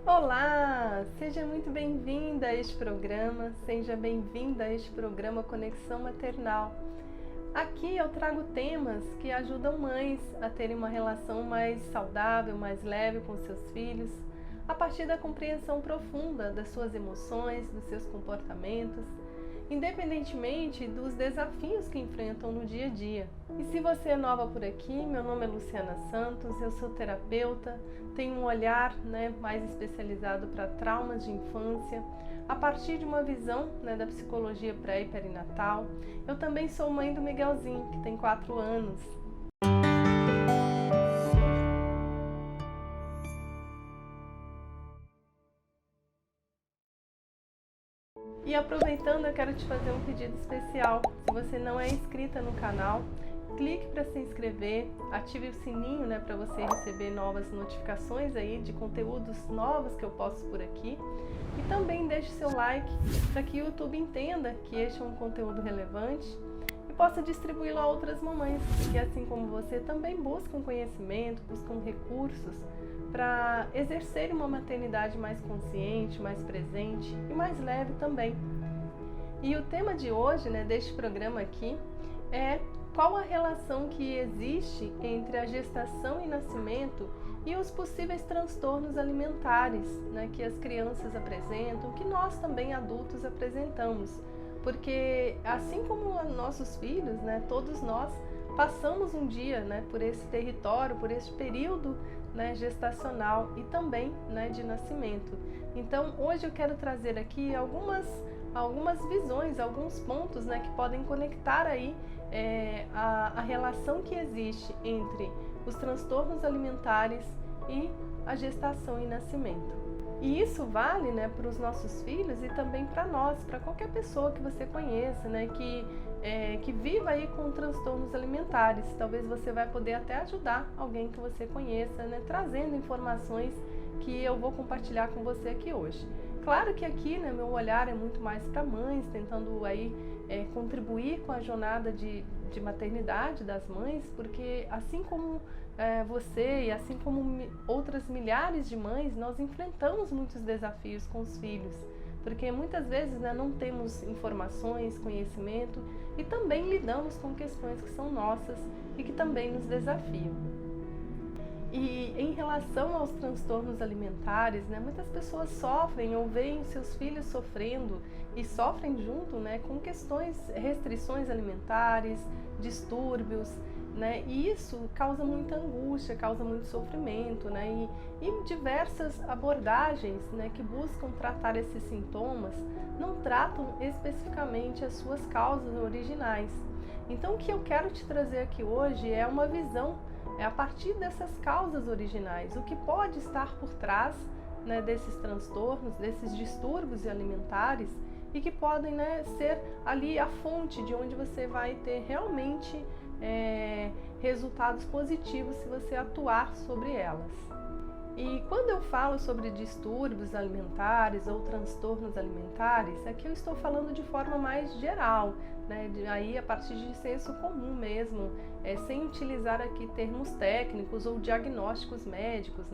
Olá, seja muito bem-vinda a este programa, seja bem-vinda a este programa Conexão Maternal. Aqui eu trago temas que ajudam mães a terem uma relação mais saudável, mais leve com seus filhos, a partir da compreensão profunda das suas emoções, dos seus comportamentos, independentemente dos desafios que enfrentam no dia a dia. E se você é nova por aqui, meu nome é Luciana Santos, eu sou terapeuta, tenho um olhar mais especializado para traumas de infância, a partir de uma visão da psicologia pré e perinatal. Eu também sou mãe do Miguelzinho, que tem 4 anos. E aproveitando, eu quero te fazer um pedido especial. Se você não é inscrita no canal, clique para se inscrever, ative o sininho para você receber novas notificações aí de conteúdos novos que eu posto por aqui. E também deixe seu like para que o YouTube entenda que este é um conteúdo relevante e possa distribuí-lo a outras mamães que, assim como você, também buscam conhecimento, buscam recursos para exercer uma maternidade mais consciente, mais presente e mais leve também. E o tema de hoje, deste programa aqui, é qual a relação que existe entre a gestação e nascimento e os possíveis transtornos alimentares que as crianças apresentam, que nós também adultos apresentamos. Porque assim como nossos filhos, todos nós passamos um dia por esse território, por esse período gestacional e também de nascimento. Então hoje eu quero trazer aqui algumas visões, alguns pontos que podem conectar aí a relação que existe entre os transtornos alimentares e a gestação e nascimento. E isso vale para os nossos filhos e também para nós, para qualquer pessoa que você conheça, que viva aí com transtornos alimentares. Talvez você vai poder até ajudar alguém que você conheça, trazendo informações que eu vou compartilhar com você aqui hoje. Claro que aqui, meu olhar é muito mais para mães, tentando aí contribuir com a jornada de maternidade das mães, porque assim como você e assim como outras milhares de mães, nós enfrentamos muitos desafios com os filhos, porque muitas vezes não temos informações, conhecimento e também lidamos com questões que são nossas e que também nos desafiam. E em relação aos transtornos alimentares, muitas pessoas sofrem ou veem seus filhos sofrendo e sofrem junto com questões, restrições alimentares, distúrbios, e isso causa muita angústia, causa muito sofrimento, e diversas abordagens que buscam tratar esses sintomas não tratam especificamente as suas causas originais. Então o que eu quero te trazer aqui hoje é uma visão a partir dessas causas originais, o que pode estar por trás desses transtornos, desses distúrbios alimentares e que podem ser ali a fonte de onde você vai ter realmente resultados positivos se você atuar sobre elas. E quando eu falo sobre distúrbios alimentares ou transtornos alimentares, aqui eu estou falando de forma mais geral, aí a partir de senso comum mesmo, sem utilizar aqui termos técnicos ou diagnósticos médicos,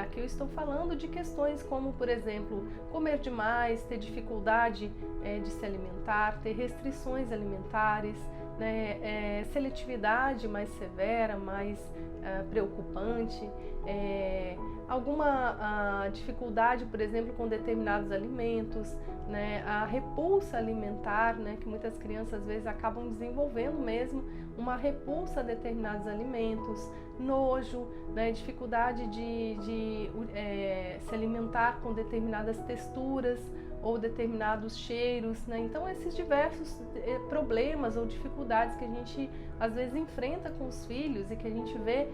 aqui eu estou falando de questões como, por exemplo, comer demais, ter dificuldade de se alimentar, ter restrições alimentares, seletividade mais severa, mais preocupante, alguma dificuldade, por exemplo, com determinados alimentos, a repulsa alimentar, que muitas crianças às vezes acabam desenvolvendo mesmo uma repulsa a determinados alimentos, nojo, dificuldade de se alimentar com determinadas texturas ou determinados cheiros, Então esses diversos problemas ou dificuldades que a gente às vezes enfrenta com os filhos e que a gente vê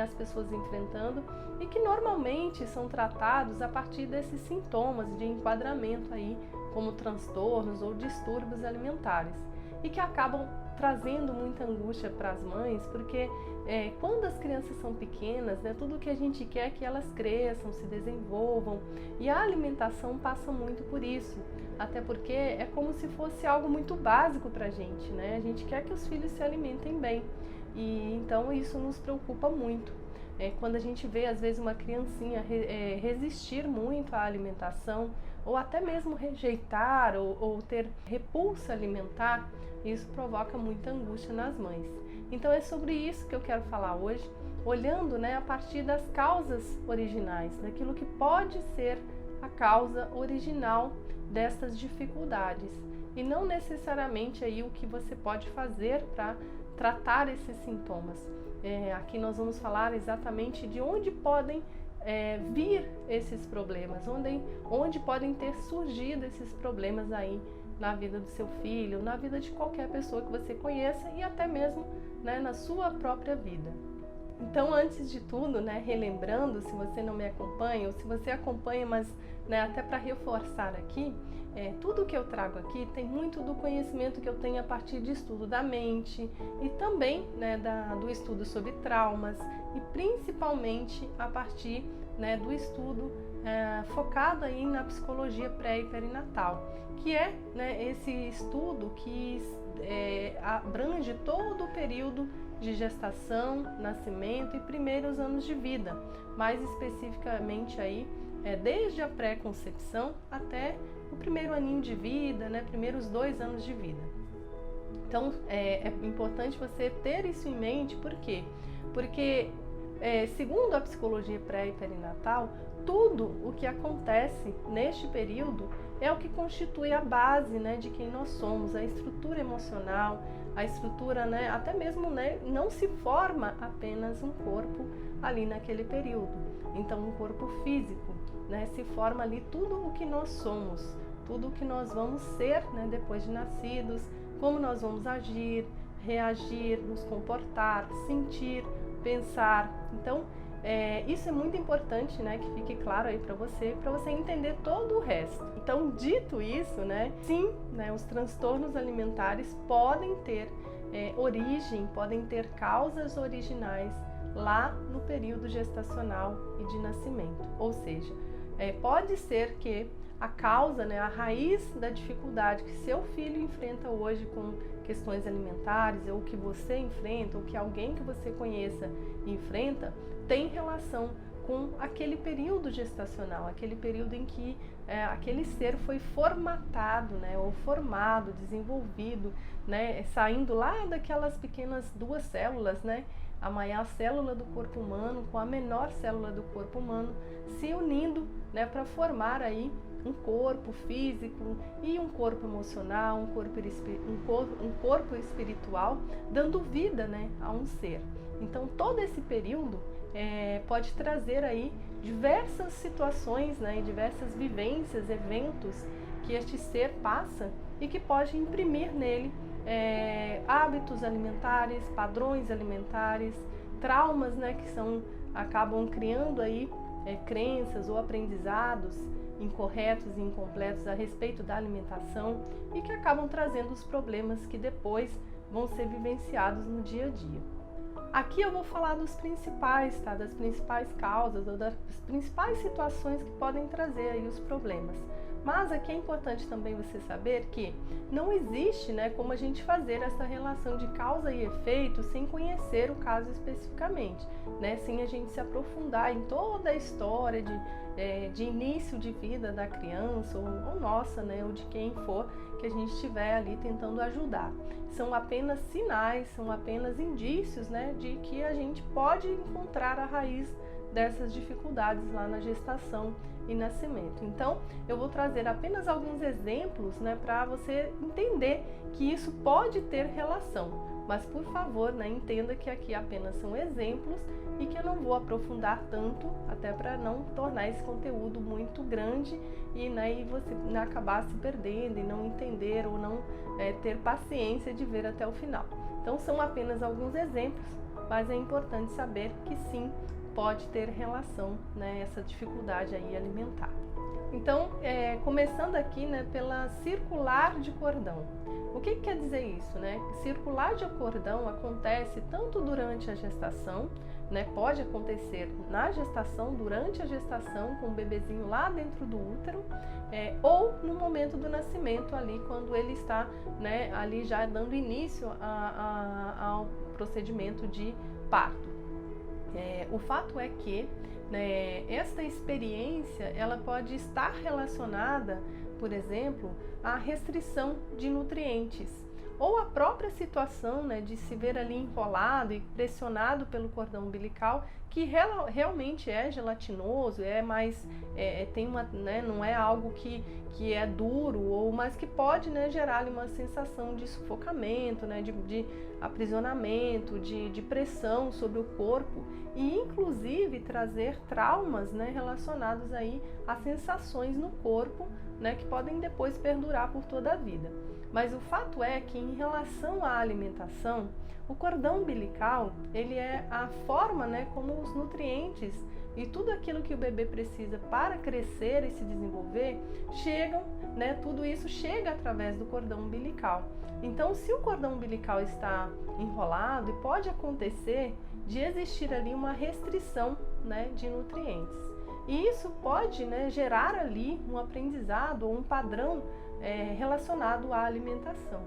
as pessoas enfrentando e que normalmente são tratados a partir desses sintomas de enquadramento aí como transtornos ou distúrbios alimentares e que acabam trazendo muita angústia para as mães, porque quando as crianças são pequenas, tudo que a gente quer é que elas cresçam, se desenvolvam, e a alimentação passa muito por isso, até porque é como se fosse algo muito básico para a gente, A gente quer que os filhos se alimentem bem, e então isso nos preocupa muito. quando a gente vê às vezes uma criancinha resistir muito à alimentação, ou até mesmo rejeitar ou ter repulsa alimentar, isso provoca muita angústia nas mães. Então é sobre isso que eu quero falar hoje, olhando, né, a partir das causas originais, daquilo que pode ser a causa original dessas dificuldades, e não necessariamente aí o que você pode fazer para tratar esses sintomas. Aqui nós vamos falar exatamente de onde podem vir esses problemas, onde podem ter surgido esses problemas aí na vida do seu filho, na vida de qualquer pessoa que você conheça e até mesmo, né, na sua própria vida. Então, antes de tudo, né, relembrando, se você não me acompanha, ou se você acompanha, mas, né, até para reforçar aqui, tudo que eu trago aqui tem muito do conhecimento que eu tenho a partir de estudo da mente e também, né, do estudo sobre traumas e principalmente a partir, né, do estudo focado aí na psicologia pré e perinatal, que é, né, esse estudo que abrange todo o período de gestação, nascimento e primeiros anos de vida, mais especificamente aí desde a pré-concepção até o primeiro aninho de vida, né, primeiros 2 anos de vida. Então é importante você ter isso em mente, por quê? Porque segundo a psicologia pré e perinatal, tudo o que acontece neste período é o que constitui a base, né, de quem nós somos, a estrutura emocional, a estrutura, né, até mesmo, né, não se forma apenas um corpo ali naquele período. Então, um corpo físico, né, se forma ali tudo o que nós somos, tudo o que nós vamos ser, né, depois de nascidos, como nós vamos agir, reagir, nos comportar, sentir, pensar. Então, isso é muito importante, né, que fique claro aí para você entender todo o resto. Então, dito isso, né, sim, né, os transtornos alimentares podem ter origem, podem ter causas originais lá no período gestacional e de nascimento. Ou seja, pode ser que a causa, né, a raiz da dificuldade que seu filho enfrenta hoje com questões alimentares, ou que você enfrenta, ou que alguém que você conheça enfrenta, tem relação com aquele período gestacional, aquele período em que aquele ser foi formatado, né, ou formado, desenvolvido, né, saindo lá daquelas pequenas 2 células, né, a maior célula do corpo humano com a menor célula do corpo humano, se unindo, né, para formar aí um corpo físico e um corpo emocional, um corpo espiritual, dando vida, né, a um ser. Então, todo esse período pode trazer aí diversas situações, né, e diversas vivências, eventos que este ser passa e que pode imprimir nele hábitos alimentares, padrões alimentares, traumas, né, que acabam criando aí crenças ou aprendizados incorretos e incompletos a respeito da alimentação e que acabam trazendo os problemas que depois vão ser vivenciados no dia a dia. Aqui eu vou falar dos principais, tá? Das principais causas ou das principais situações que podem trazer aí os problemas. Mas aqui é importante também você saber que não existe, né, como a gente fazer essa relação de causa e efeito sem conhecer o caso especificamente, né, sem a gente se aprofundar em toda a história de início de vida da criança ou nossa, né, ou de quem for que a gente estiver ali tentando ajudar. São apenas sinais, são apenas indícios, né, de que a gente pode encontrar a raiz dessas dificuldades lá na gestação e nascimento. Então, eu vou trazer apenas alguns exemplos, né, para você entender que isso pode ter relação. Mas, por favor, né, entenda que aqui apenas são exemplos e que eu não vou aprofundar tanto, até para não tornar esse conteúdo muito grande e, né, e você acabar se perdendo e não entender ou não ter paciência de ver até o final. Então, são apenas alguns exemplos, mas é importante saber que sim, pode ter relação, né, essa dificuldade aí alimentar. Então, começando aqui, né, pela circular de cordão. O que quer dizer isso, né? Circular de cordão acontece tanto durante a gestação, né, pode acontecer na gestação, durante a gestação, com o bebezinho lá dentro do útero, ou no momento do nascimento ali, quando ele está, né, ali já dando início ao procedimento de parto. O fato é que, né, esta experiência ela pode estar relacionada, por exemplo, à restrição de nutrientes ou a própria situação, né, de se ver ali enrolado e pressionado pelo cordão umbilical, que realmente é gelatinoso, é mais, tem uma, né, não é algo que é duro, mas que pode, né, gerar ali uma sensação de sufocamento, né, de aprisionamento, de pressão sobre o corpo e inclusive trazer traumas, né, relacionados aí a sensações no corpo, né, que podem depois perdurar por toda a vida. Mas o fato é que em relação à alimentação, o cordão umbilical, ele é a forma, né, como os nutrientes e tudo aquilo que o bebê precisa para crescer e se desenvolver, chegam, né, tudo isso chega através do cordão umbilical. Então, se o cordão umbilical está enrolado, pode acontecer de existir ali uma restrição, né, de nutrientes. E isso pode, né, gerar ali um aprendizado ou um padrão relacionado à alimentação.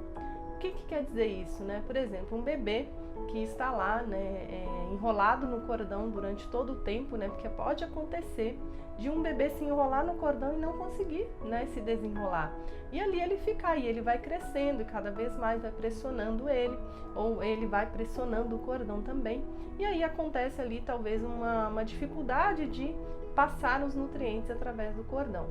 O que quer dizer isso, né? Por exemplo, um bebê que está lá, né, enrolado no cordão durante todo o tempo, né? Porque pode acontecer de um bebê se enrolar no cordão e não conseguir, né, se desenrolar. E ali ele fica aí, ele vai crescendo e cada vez mais vai pressionando ele, ou ele vai pressionando o cordão também. E aí acontece ali talvez uma dificuldade de passar os nutrientes através do cordão.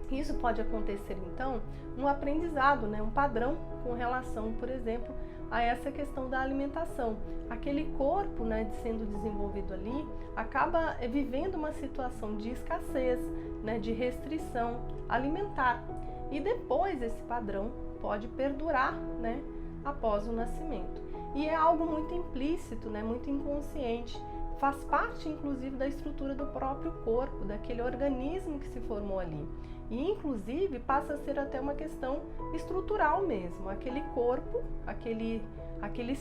Isso pode acontecer, então, um aprendizado, né, um padrão com relação, por exemplo, a essa questão da alimentação. Aquele corpo, né, sendo desenvolvido ali, acaba vivendo uma situação de escassez, né, de restrição alimentar. E depois esse padrão pode perdurar, né, após o nascimento. E é algo muito implícito, né, muito inconsciente. Faz parte, inclusive, da estrutura do próprio corpo, daquele organismo que se formou ali. E, inclusive, passa a ser até uma questão estrutural mesmo. Aquele corpo, aquele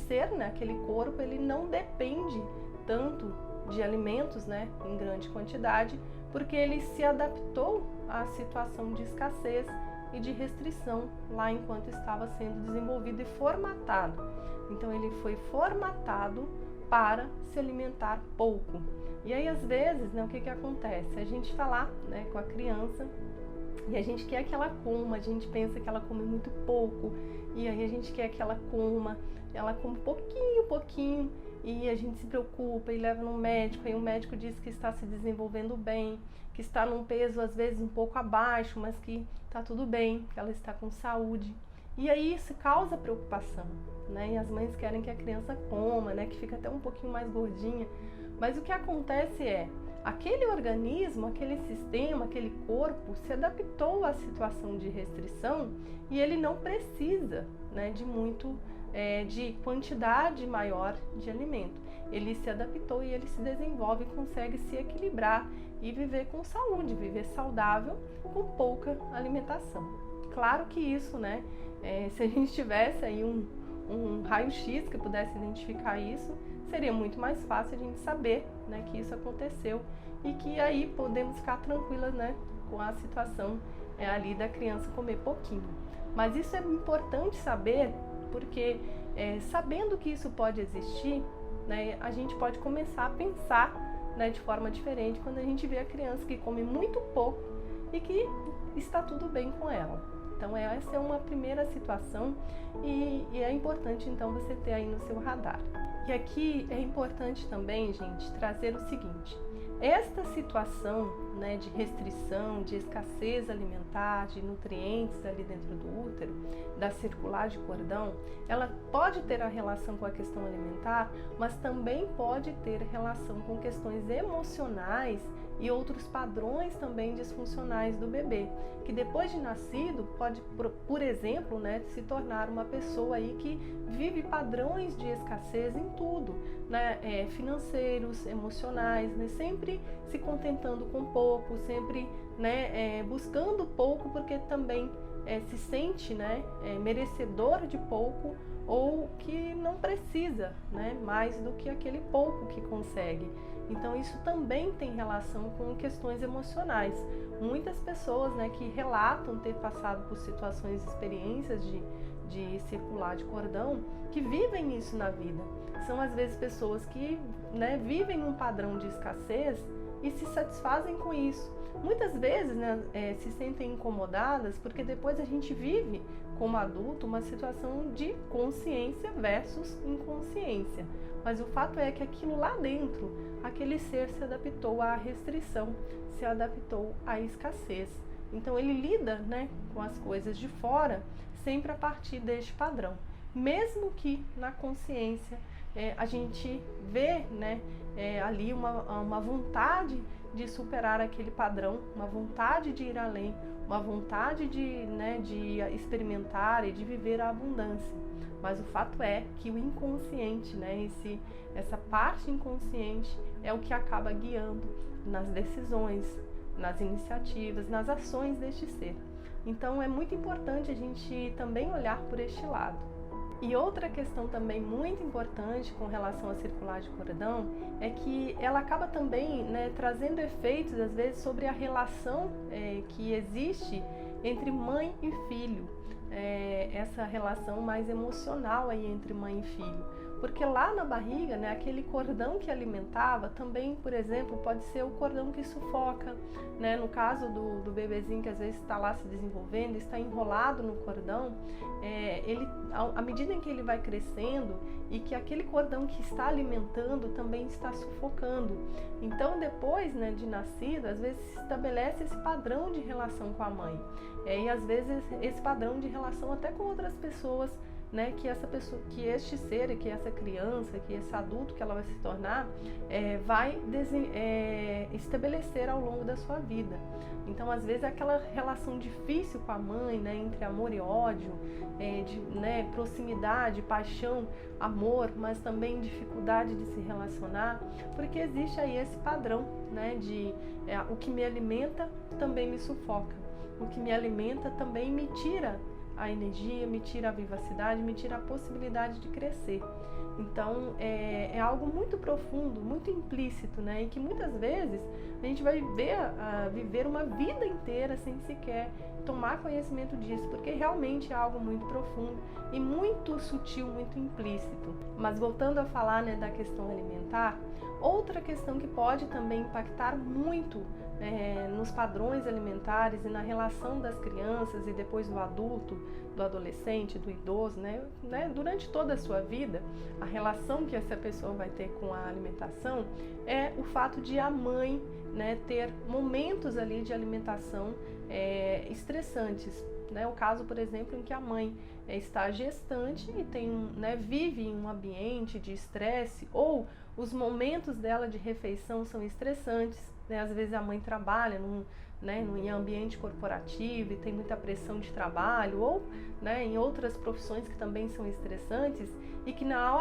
ser, né, aquele corpo, ele não depende tanto de alimentos, né, em grande quantidade, porque ele se adaptou à situação de escassez e de restrição lá enquanto estava sendo desenvolvido e formatado. Então, ele foi formatado para se alimentar pouco. E aí, às vezes, né, o que acontece? A gente está lá, né, com a criança e a gente quer que ela coma, a gente pensa que ela come muito pouco, e aí a gente quer que ela come pouquinho, e a gente se preocupa e leva no médico, aí o médico diz que está se desenvolvendo bem, que está num peso às vezes um pouco abaixo, mas que está tudo bem, que ela está com saúde. E aí isso causa preocupação, né? E as mães querem que a criança coma, né? Que fica até um pouquinho mais gordinha. Mas o que acontece é, aquele organismo, aquele sistema, aquele corpo se adaptou à situação de restrição e ele não precisa, né, de quantidade maior de alimento. Ele se adaptou e ele se desenvolve e consegue se equilibrar e viver com saúde, viver saudável com pouca alimentação. Claro que isso, né, se a gente tivesse aí um raio-x que pudesse identificar isso, seria muito mais fácil a gente saber, né, que isso aconteceu e que aí podemos ficar tranquilas, né, com a situação ali da criança comer pouquinho. Mas isso é importante saber porque sabendo que isso pode existir, né, a gente pode começar a pensar, né, de forma diferente quando a gente vê a criança que come muito pouco e que está tudo bem com ela. Então essa é uma primeira situação e é importante então você ter aí no seu radar. E aqui é importante também, gente, trazer o seguinte: esta situação, né, de restrição, de escassez alimentar, de nutrientes ali dentro do útero, da circulagem de cordão, ela pode ter a relação com a questão alimentar, mas também pode ter relação com questões emocionais e outros padrões também disfuncionais do bebê, que depois de nascido pode, por exemplo, né, se tornar uma pessoa aí que vive padrões de escassez em tudo, né, financeiros, emocionais, né, sempre se contentando com pouco, sempre, né, buscando pouco porque também se sente, né, merecedor de pouco ou que não precisa, né, mais do que aquele pouco que consegue. Então isso também tem relação com questões emocionais. Muitas pessoas, né, que relatam ter passado por situações, experiências de circular de cordão, que vivem isso na vida. são às vezes pessoas que, né, vivem um padrão de escassez e se satisfazem com isso. Muitas vezes, né, se sentem incomodadas porque depois a gente vive como adulto uma situação de consciência versus inconsciência. Mas o fato é que aquilo lá dentro, aquele ser se adaptou à restrição, se adaptou à escassez. Então ele lida, né, com as coisas de fora sempre a partir deste padrão. Mesmo que na consciência a gente vê, né, ali uma vontade de superar aquele padrão, uma vontade de ir além, uma vontade de experimentar e de viver a abundância. Mas o fato é que o inconsciente, né, essa parte inconsciente é o que acaba guiando nas decisões, nas iniciativas, nas ações deste ser. Então é muito importante a gente também olhar por este lado. E outra questão também muito importante com relação à circular de cordão é que ela acaba também, né, trazendo efeitos às vezes sobre a relação que existe entre mãe e filho, essa relação mais emocional aí entre mãe e filho. Porque lá na barriga, né, aquele cordão que alimentava também, por exemplo, pode ser o cordão que sufoca, né? No caso do bebezinho que às vezes está lá se desenvolvendo, está enrolado no cordão, à medida em que ele vai crescendo e que aquele cordão que está alimentando também está sufocando. Então depois, né, de nascido, às vezes se estabelece esse padrão de relação com a mãe. E às vezes esse padrão de relação até com outras pessoas, né, que essa pessoa, que este ser, que essa criança, que esse adulto que ela vai se tornar, vai estabelecer ao longo da sua vida. Então, às vezes, é aquela relação difícil com a mãe, né, entre amor e ódio, né, proximidade, paixão, amor, mas também dificuldade de se relacionar, porque existe aí esse padrão, né, o que me alimenta também me sufoca, o que me alimenta também me tira a energia, me tira a vivacidade, me tira a possibilidade de crescer. Então é algo muito profundo, muito implícito, né? E que muitas vezes a gente vai viver uma vida inteira sem sequer tomar conhecimento disso, porque realmente é algo muito profundo e muito sutil, muito implícito. Mas voltando a falar, né, da questão alimentar, outra questão que pode também impactar muito nos padrões alimentares e na relação das crianças e depois do adulto, do adolescente, do idoso, né, durante toda a sua vida, a relação que essa pessoa vai ter com a alimentação é o fato de a mãe, né, ter momentos ali de alimentação estressantes. Né? O caso, por exemplo, em que a mãe está gestante e vive em um ambiente de estresse, ou os momentos dela de refeição são estressantes. Né? Às vezes a mãe trabalha em ambiente corporativo e tem muita pressão de trabalho, ou, né, em outras profissões que também são estressantes, e que na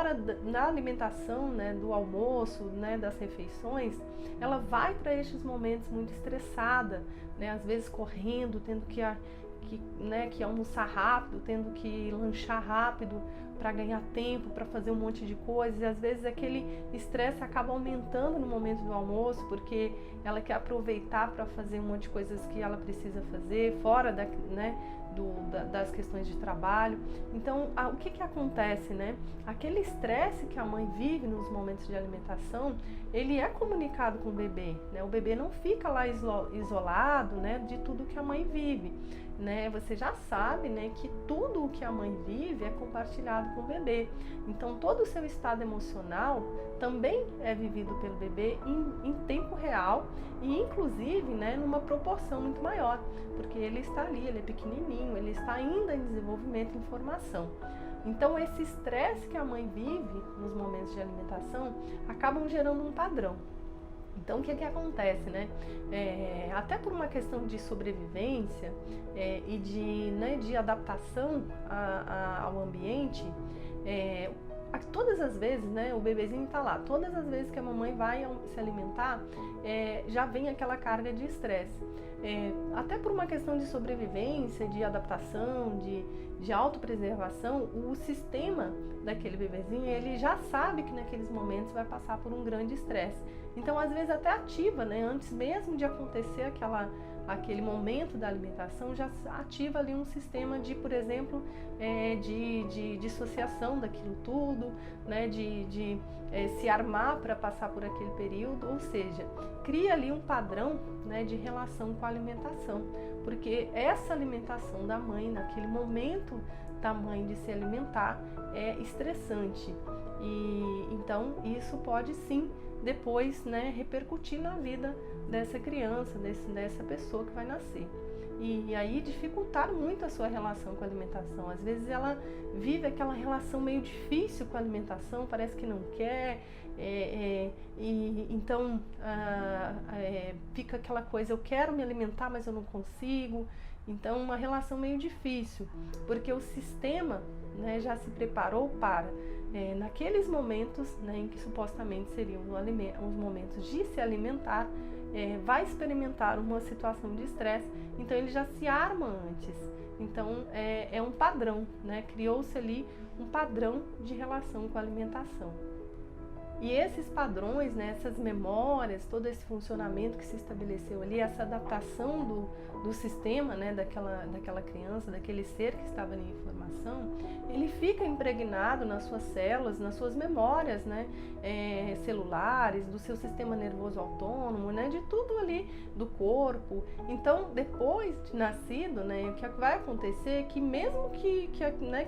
alimentação, né, do almoço, né, das refeições, ela vai para estes momentos muito estressada, né, às vezes correndo, tendo que almoçar rápido, tendo que lanchar rápido para ganhar tempo, para fazer um monte de coisas, e às vezes aquele estresse acaba aumentando no momento do almoço, porque ela quer aproveitar para fazer um monte de coisas que ela precisa fazer, fora das questões de trabalho. Então, o que acontece, né? Aquele estresse que a mãe vive nos momentos de alimentação, ele é comunicado com o bebê, né? O bebê não fica lá isolado, né, de tudo que a mãe vive. Né, você já sabe, né, que tudo o que a mãe vive é compartilhado com o bebê. Então todo o seu estado emocional também é vivido pelo bebê em tempo real e inclusive, né, numa proporção muito maior, porque ele está ali, ele é pequenininho, ele está ainda em desenvolvimento e formação. Então esse estresse que a mãe vive nos momentos de alimentação acabam gerando um padrão. Então, o que acontece, né? Até por uma questão de sobrevivência e de adaptação ao ambiente, todas as vezes, né, o bebezinho está lá, todas as vezes que a mamãe vai se alimentar, já vem aquela carga de estresse. Até por uma questão de sobrevivência, de adaptação, de autopreservação, o sistema daquele bebezinho, ele já sabe que naqueles momentos vai passar por um grande estresse. Então, às vezes até ativa, né, antes mesmo de acontecer aquele momento da alimentação, já ativa ali um sistema de, por exemplo, de dissociação daquilo tudo, né, de se armar para passar por aquele período, ou seja, cria ali um padrão, né, de relação com a alimentação, porque essa alimentação da mãe, naquele momento da mãe de se alimentar, é estressante, e então isso pode sim depois, né, repercutir na vida dessa criança, dessa pessoa que vai nascer. E aí dificultar muito a sua relação com a alimentação. Às vezes ela vive aquela relação meio difícil com a alimentação, parece que não quer, e então fica aquela coisa, eu quero me alimentar, mas eu não consigo. Então uma relação meio difícil, porque o sistema, né, já se preparou para, naqueles momentos, né, em que supostamente seriam os momentos de se alimentar, vai experimentar uma situação de estresse, então ele já se arma antes. Então é um padrão, né? Criou-se ali um padrão de relação com a alimentação. E esses padrões, né, essas memórias, todo esse funcionamento que se estabeleceu ali, essa adaptação do sistema, né, daquela criança, daquele ser que estava ali em formação, ele fica impregnado nas suas células, nas suas memórias, né, celulares, do seu sistema nervoso autônomo, né, de tudo ali do corpo. Então, depois de nascido, né, o que vai acontecer é que mesmo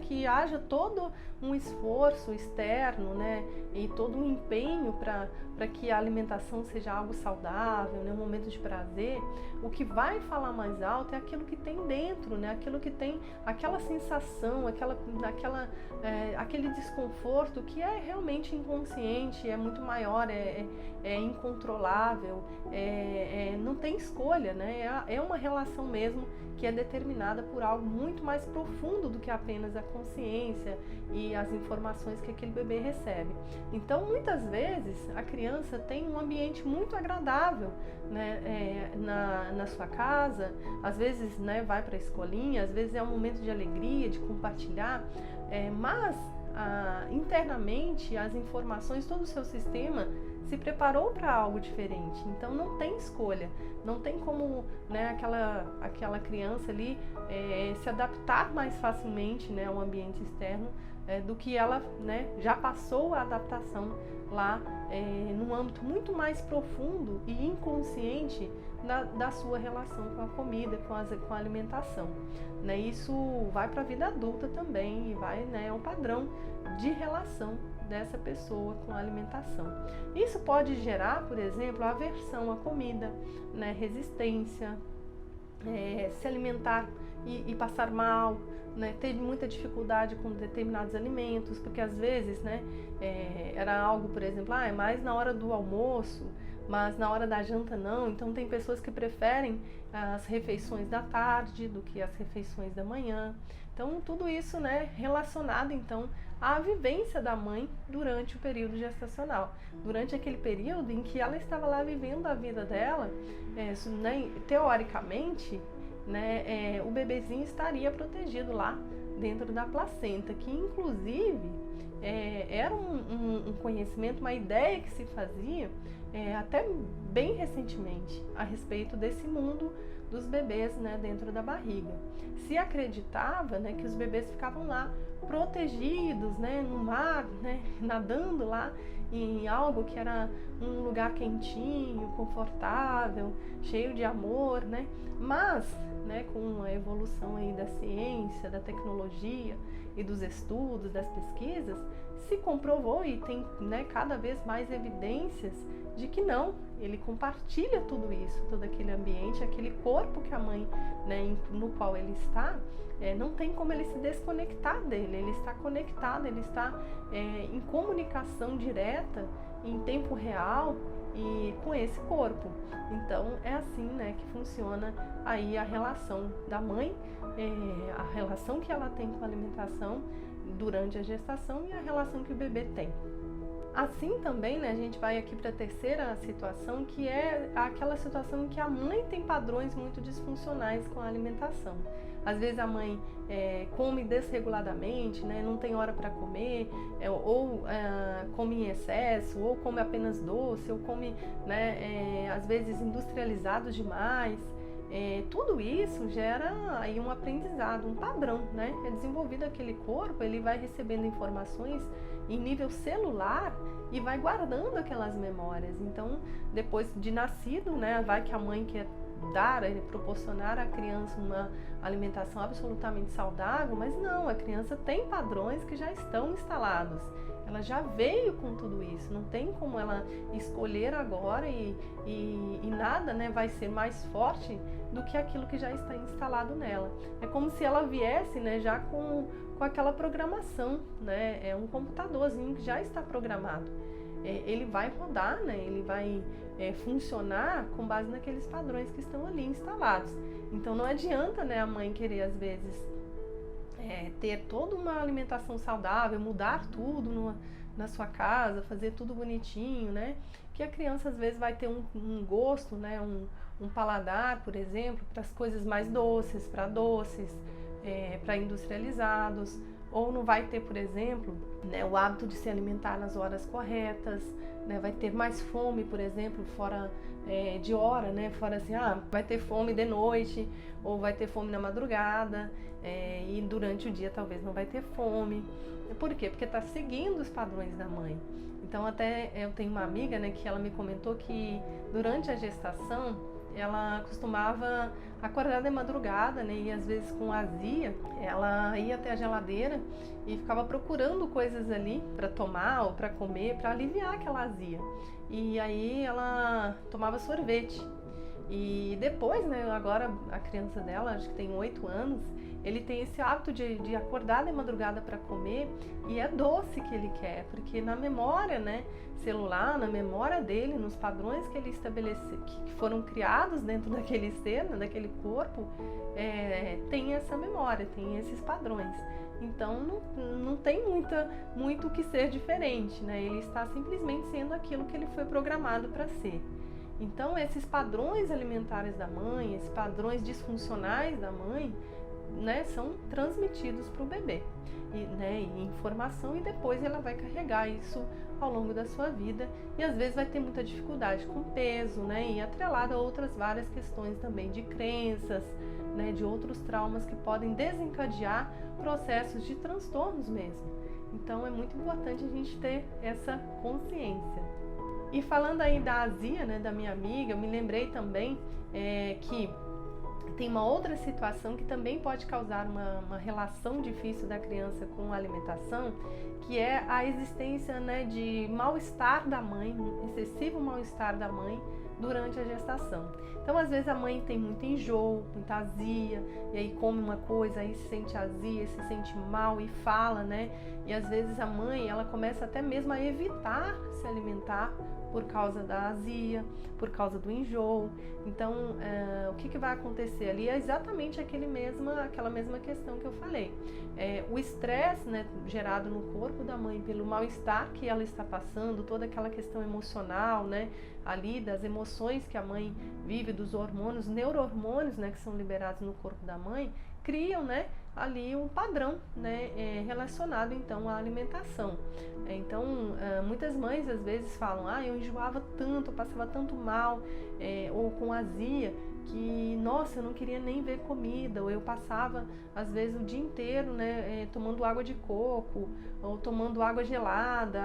que haja todo um esforço externo, né, e todo um empenho para que a alimentação seja algo saudável, né, um momento de prazer, o que vai falar mais alto é aquilo que tem dentro, né, aquilo que tem aquela sensação, aquele desconforto que é realmente inconsciente, é muito maior, é incontrolável, não tem escolha, né, é uma relação mesmo que é determinada por algo muito mais profundo do que apenas a consciência e as informações que aquele bebê recebe. Então, muitas vezes, a criança tem um ambiente muito agradável, né, na sua casa, às vezes, né, vai para a escolinha, às vezes é um momento de alegria, de compartilhar, mas internamente as informações, todo o seu sistema se preparou para algo diferente, então não tem escolha, não tem como, né, aquela criança ali se adaptar mais facilmente, né, ao ambiente externo do que ela, né, já passou a adaptação lá num âmbito muito mais profundo e inconsciente da sua relação com a comida, com a alimentação, né? Isso vai para a vida adulta também e vai, né, é um padrão de relação dessa pessoa com a alimentação. Isso pode gerar, por exemplo, aversão à comida, né, resistência, se alimentar e passar mal, né, ter muita dificuldade com determinados alimentos, porque às vezes, né, era algo, por exemplo, é mais na hora do almoço, mas na hora da janta não. Então tem pessoas que preferem as refeições da tarde do que as refeições da manhã. Então tudo isso, né, relacionado então à vivência da mãe durante o período gestacional, durante aquele período em que ela estava lá vivendo a vida dela, né, teoricamente, né, o bebezinho estaria protegido lá dentro da placenta, que inclusive era um conhecimento, uma ideia que se fazia até bem recentemente a respeito desse mundo dos bebês, né, dentro da barriga. Se acreditava, né, que os bebês ficavam lá protegidos, né, no mar, né, nadando lá em algo que era um lugar quentinho, confortável, cheio de amor, né? Mas, né, com a evolução aí da ciência, da tecnologia e dos estudos, das pesquisas, se comprovou e tem, né, cada vez mais evidências de que não, ele compartilha tudo isso, todo aquele ambiente, aquele corpo que a mãe, né, no qual ele está, não tem como ele se desconectar dele, ele está conectado, ele está em comunicação direta, em tempo real e com esse corpo. Então é assim, né, que funciona aí a relação da mãe, a relação que ela tem com a alimentação durante a gestação e a relação que o bebê tem. Assim também, né, a gente vai aqui para a terceira situação, que é aquela situação em que a mãe tem padrões muito disfuncionais com a alimentação. Às vezes a mãe come desreguladamente, né, não tem hora para comer, ou come em excesso, ou come apenas doce, ou come, né, às vezes industrializado demais. Tudo isso gera aí um aprendizado, um padrão, né? É desenvolvido aquele corpo, ele vai recebendo informações em nível celular e vai guardando aquelas memórias. Então, depois de nascido, né, vai que a mãe quer proporcionar à criança uma alimentação absolutamente saudável, mas não, a criança tem padrões que já estão instalados. Ela já veio com tudo isso, não tem como ela escolher agora e nada, né, vai ser mais forte do que aquilo que já está instalado nela. É como se ela viesse, né, já com aquela programação, né, é um computadorzinho que já está programado. Ele vai rodar, né, ele vai funcionar com base naqueles padrões que estão ali instalados. Então não adianta, né, a mãe querer às vezes ter toda uma alimentação saudável, mudar tudo na sua casa, fazer tudo bonitinho, né? Que a criança às vezes vai ter um gosto, né? Um paladar, por exemplo, para as coisas mais doces, para industrializados, ou não vai ter, por exemplo, né, o hábito de se alimentar nas horas corretas, né? Vai ter mais fome, por exemplo, fora de hora, né? Fora assim, vai ter fome de noite, ou vai ter fome na madrugada, e durante o dia talvez não vai ter fome. Por quê? Porque está seguindo os padrões da mãe. Então até eu tenho uma amiga, né, que ela me comentou que durante a gestação ela costumava acordar de madrugada, né, e às vezes com azia, ela ia até a geladeira e ficava procurando coisas ali para tomar ou para comer, para aliviar aquela azia. E aí ela tomava sorvete. E depois, né, agora a criança dela, acho que tem 8 anos, ele tem esse hábito de acordar de madrugada para comer, e é doce que ele quer, porque na memória, né, celular, na memória dele, nos padrões que ele estabeleceu, que foram criados dentro daquele ser, né, daquele corpo, tem essa memória, tem esses padrões. Então não tem muito o que ser diferente, né? Ele está simplesmente sendo aquilo que ele foi programado para ser. Então esses padrões alimentares da mãe, esses padrões disfuncionais da mãe, né, são transmitidos para o bebê, e informação, e depois ela vai carregar isso ao longo da sua vida, e às vezes vai ter muita dificuldade com peso, né, e atrelada a outras várias questões também de crenças, né, de outros traumas que podem desencadear processos de transtornos mesmo. Então é muito importante a gente ter essa consciência. E falando aí da azia, né, da minha amiga, eu me lembrei também que tem uma outra situação que também pode causar uma relação difícil da criança com a alimentação, que é a existência, né, de mal-estar da mãe, um excessivo mal-estar da mãe durante a gestação. Então, às vezes a mãe tem muito enjoo, muita azia, e aí come uma coisa, aí se sente azia, se sente mal e fala, né? E às vezes a mãe, ela começa até mesmo a evitar se alimentar por causa da azia, por causa do enjoo. Então, o que vai acontecer ali é exatamente aquela mesma questão que eu falei. O estresse, né, gerado no corpo da mãe pelo mal-estar que ela está passando, toda aquela questão emocional, né, ali das emoções que a mãe vive, dos hormônios, neuro-hormônios, né, que são liberados no corpo da mãe, criam, né, ali um padrão, né, relacionado então à alimentação. Então, muitas mães às vezes falam, eu enjoava tanto, eu passava tanto mal, ou com azia, que, nossa, eu não queria nem ver comida, ou eu passava às vezes o dia inteiro, né, tomando água de coco, ou tomando água gelada,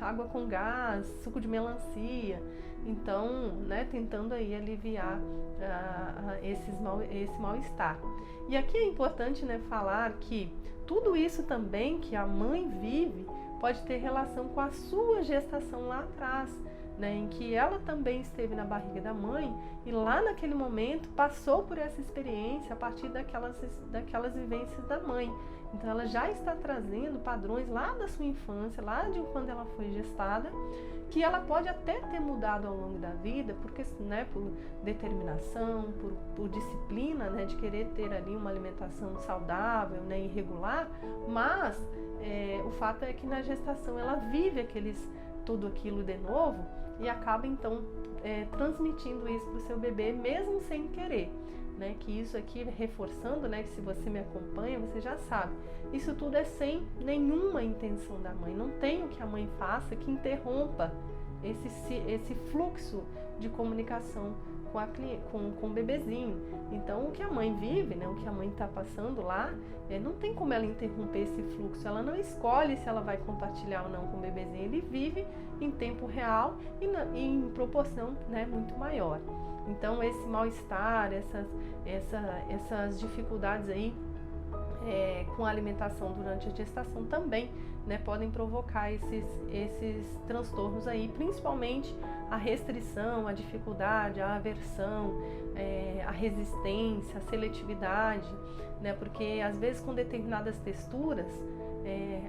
água com gás, suco de melancia. Então, né, tentando aí aliviar esse mal-estar. E aqui é importante, né, falar que tudo isso também que a mãe vive pode ter relação com a sua gestação lá atrás, né, em que ela também esteve na barriga da mãe e lá naquele momento passou por essa experiência a partir daquelas vivências da mãe. Então ela já está trazendo padrões lá da sua infância, lá de quando ela foi gestada, que ela pode até ter mudado ao longo da vida, porque, né, por determinação, por disciplina, né, de querer ter ali uma alimentação saudável, né, e regular, mas o fato é que na gestação ela vive tudo aquilo de novo e acaba então transmitindo isso para o seu bebê, mesmo sem querer. Né, que isso aqui, reforçando, né, que se você me acompanha, você já sabe, isso tudo é sem nenhuma intenção da mãe, não tem o que a mãe faça que interrompa esse fluxo de comunicação com o bebezinho. Então, o que a mãe vive, né, o que a mãe está passando lá, não tem como ela interromper esse fluxo. Ela não escolhe se ela vai compartilhar ou não com o bebezinho. Ele vive em tempo real e em proporção, né, muito maior. Então, esse mal-estar, essas dificuldades aí com a alimentação durante a gestação também, né, podem provocar esses transtornos aí, principalmente a restrição, a dificuldade, a aversão, a resistência, a seletividade, né, porque às vezes com determinadas texturas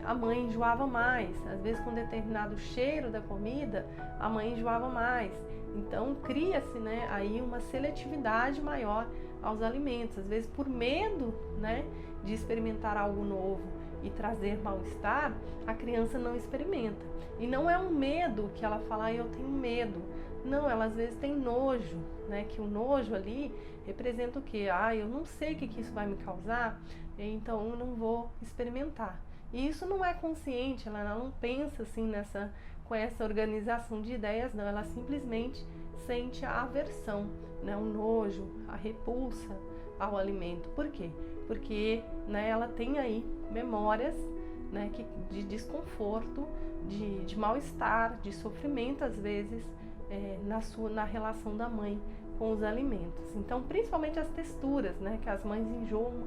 a mãe enjoava mais, às vezes com determinado cheiro da comida a mãe enjoava mais. Então cria-se, né, aí uma seletividade maior aos alimentos, às vezes por medo, né, de experimentar algo novo e trazer mal-estar, a criança não experimenta. E não é um medo que ela fala, eu tenho medo. Não, ela às vezes tem nojo, né, que o nojo ali representa o quê? Eu não sei o que isso vai me causar, então eu não vou experimentar. E isso não é consciente, ela não pensa assim com essa organização de ideias, não, ela simplesmente sente a aversão, né, o nojo, a repulsa ao alimento. Por quê? Porque, né, ela tem aí memórias, né, de desconforto, de mal-estar, de sofrimento às vezes na relação da mãe com os alimentos. Então, principalmente as texturas, né, que as mães enjoam,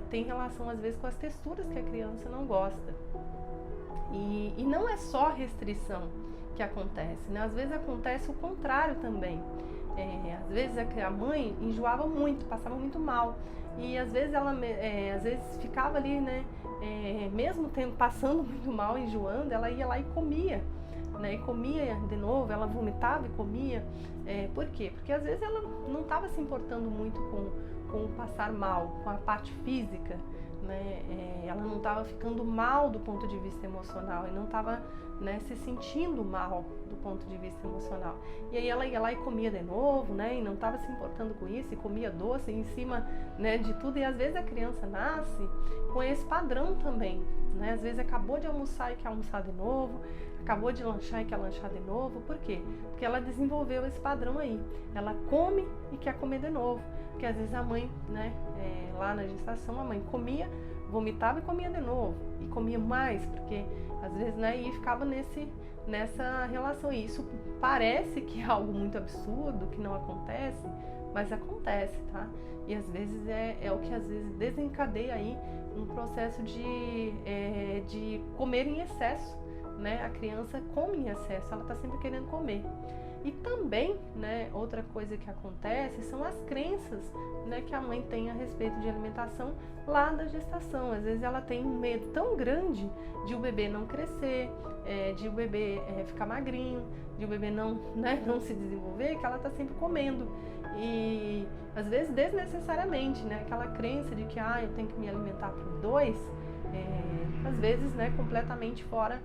tem relação às vezes com as texturas que a criança não gosta. E não é só restrição que acontece, né? Às vezes acontece o contrário também. Às vezes a mãe enjoava muito, passava muito mal. E às vezes ela às vezes ficava ali, né? Mesmo passando muito mal, enjoando, ela ia lá e comia, né? E comia de novo, ela vomitava e comia. Por quê? Porque às vezes ela não estava se importando muito com o passar mal, com a parte física, né? Ela não estava ficando mal do ponto de vista emocional e não estava, né, se sentindo mal do ponto de vista emocional. E aí ela ia lá e comia de novo, né, e não estava se importando com isso, e comia doce em cima, né, de tudo. E às vezes a criança nasce com esse padrão também, né? Às vezes acabou de almoçar e quer almoçar de novo, acabou de lanchar e quer lanchar de novo. Por quê? Porque ela desenvolveu esse padrão aí. Ela come e quer comer de novo. Porque às vezes a mãe, né, lá na gestação, a mãe comia, vomitava e comia de novo. E comia mais, porque às vezes, né, e ficava nessa relação. E isso parece que é algo muito absurdo, que não acontece, mas acontece, tá? E às vezes é o que às vezes desencadeia aí um processo de comer em excesso, né? A criança come em excesso, ela tá sempre querendo comer. E também, né, outra coisa que acontece são as crenças, né, que a mãe tem a respeito de alimentação lá da gestação. Às vezes ela tem um medo tão grande de o bebê não crescer, de o bebê ficar magrinho, de o bebê não se desenvolver, que ela está sempre comendo. E às vezes desnecessariamente, né, aquela crença de que eu tenho que me alimentar por dois, às vezes, né, completamente fora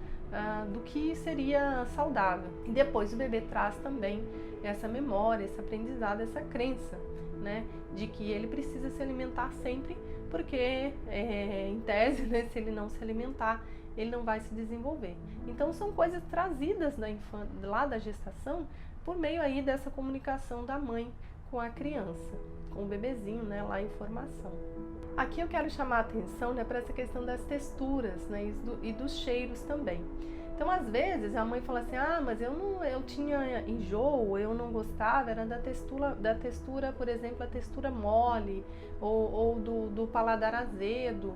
do que seria saudável. E depois o bebê traz também essa memória, esse aprendizado, essa crença, né, de que ele precisa se alimentar sempre, porque em tese, né, se ele não se alimentar, ele não vai se desenvolver. Então são coisas trazidas lá da gestação por meio aí dessa comunicação da mãe com a criança, com o bebezinho, né, lá em formação. Aqui eu quero chamar a atenção, né, para essa questão das texturas, né, e dos cheiros também. Então, às vezes, a mãe fala assim, mas eu tinha enjoo, eu não gostava, era da textura, por exemplo, a textura mole, ou do paladar azedo.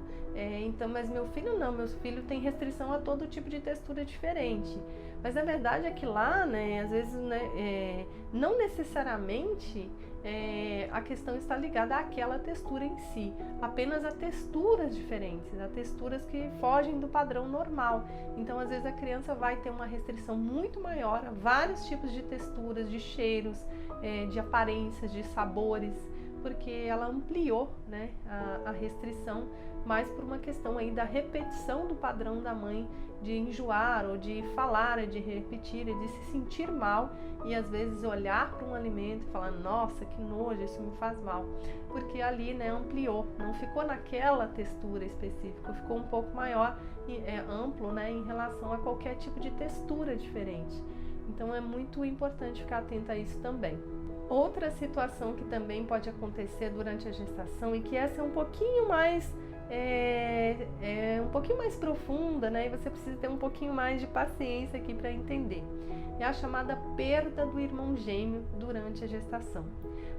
Então, mas meu filho não, meu filho tem restrição a todo tipo de textura diferente. Mas a verdade é que lá, né, às vezes, né, não necessariamente a questão está ligada àquela textura em si, apenas a texturas diferentes, a texturas que fogem do padrão normal. Então, às vezes, a criança vai ter uma restrição muito maior a vários tipos de texturas, de cheiros, de aparências, de sabores, porque ela ampliou, né, a restrição, mas por uma questão aí da repetição do padrão da mãe de enjoar, ou de falar, de repetir, de se sentir mal e às vezes olhar para um alimento e falar, nossa, que nojo, isso me faz mal, porque ali, né, ampliou, não ficou naquela textura específica, ficou um pouco maior e amplo, né, em relação a qualquer tipo de textura diferente. Então é muito importante ficar atento a isso também. Outra situação que também pode acontecer durante a gestação e que essa é um pouquinho mais profunda, né? E você precisa ter um pouquinho mais de paciência aqui para entender. É a chamada perda do irmão gêmeo durante a gestação.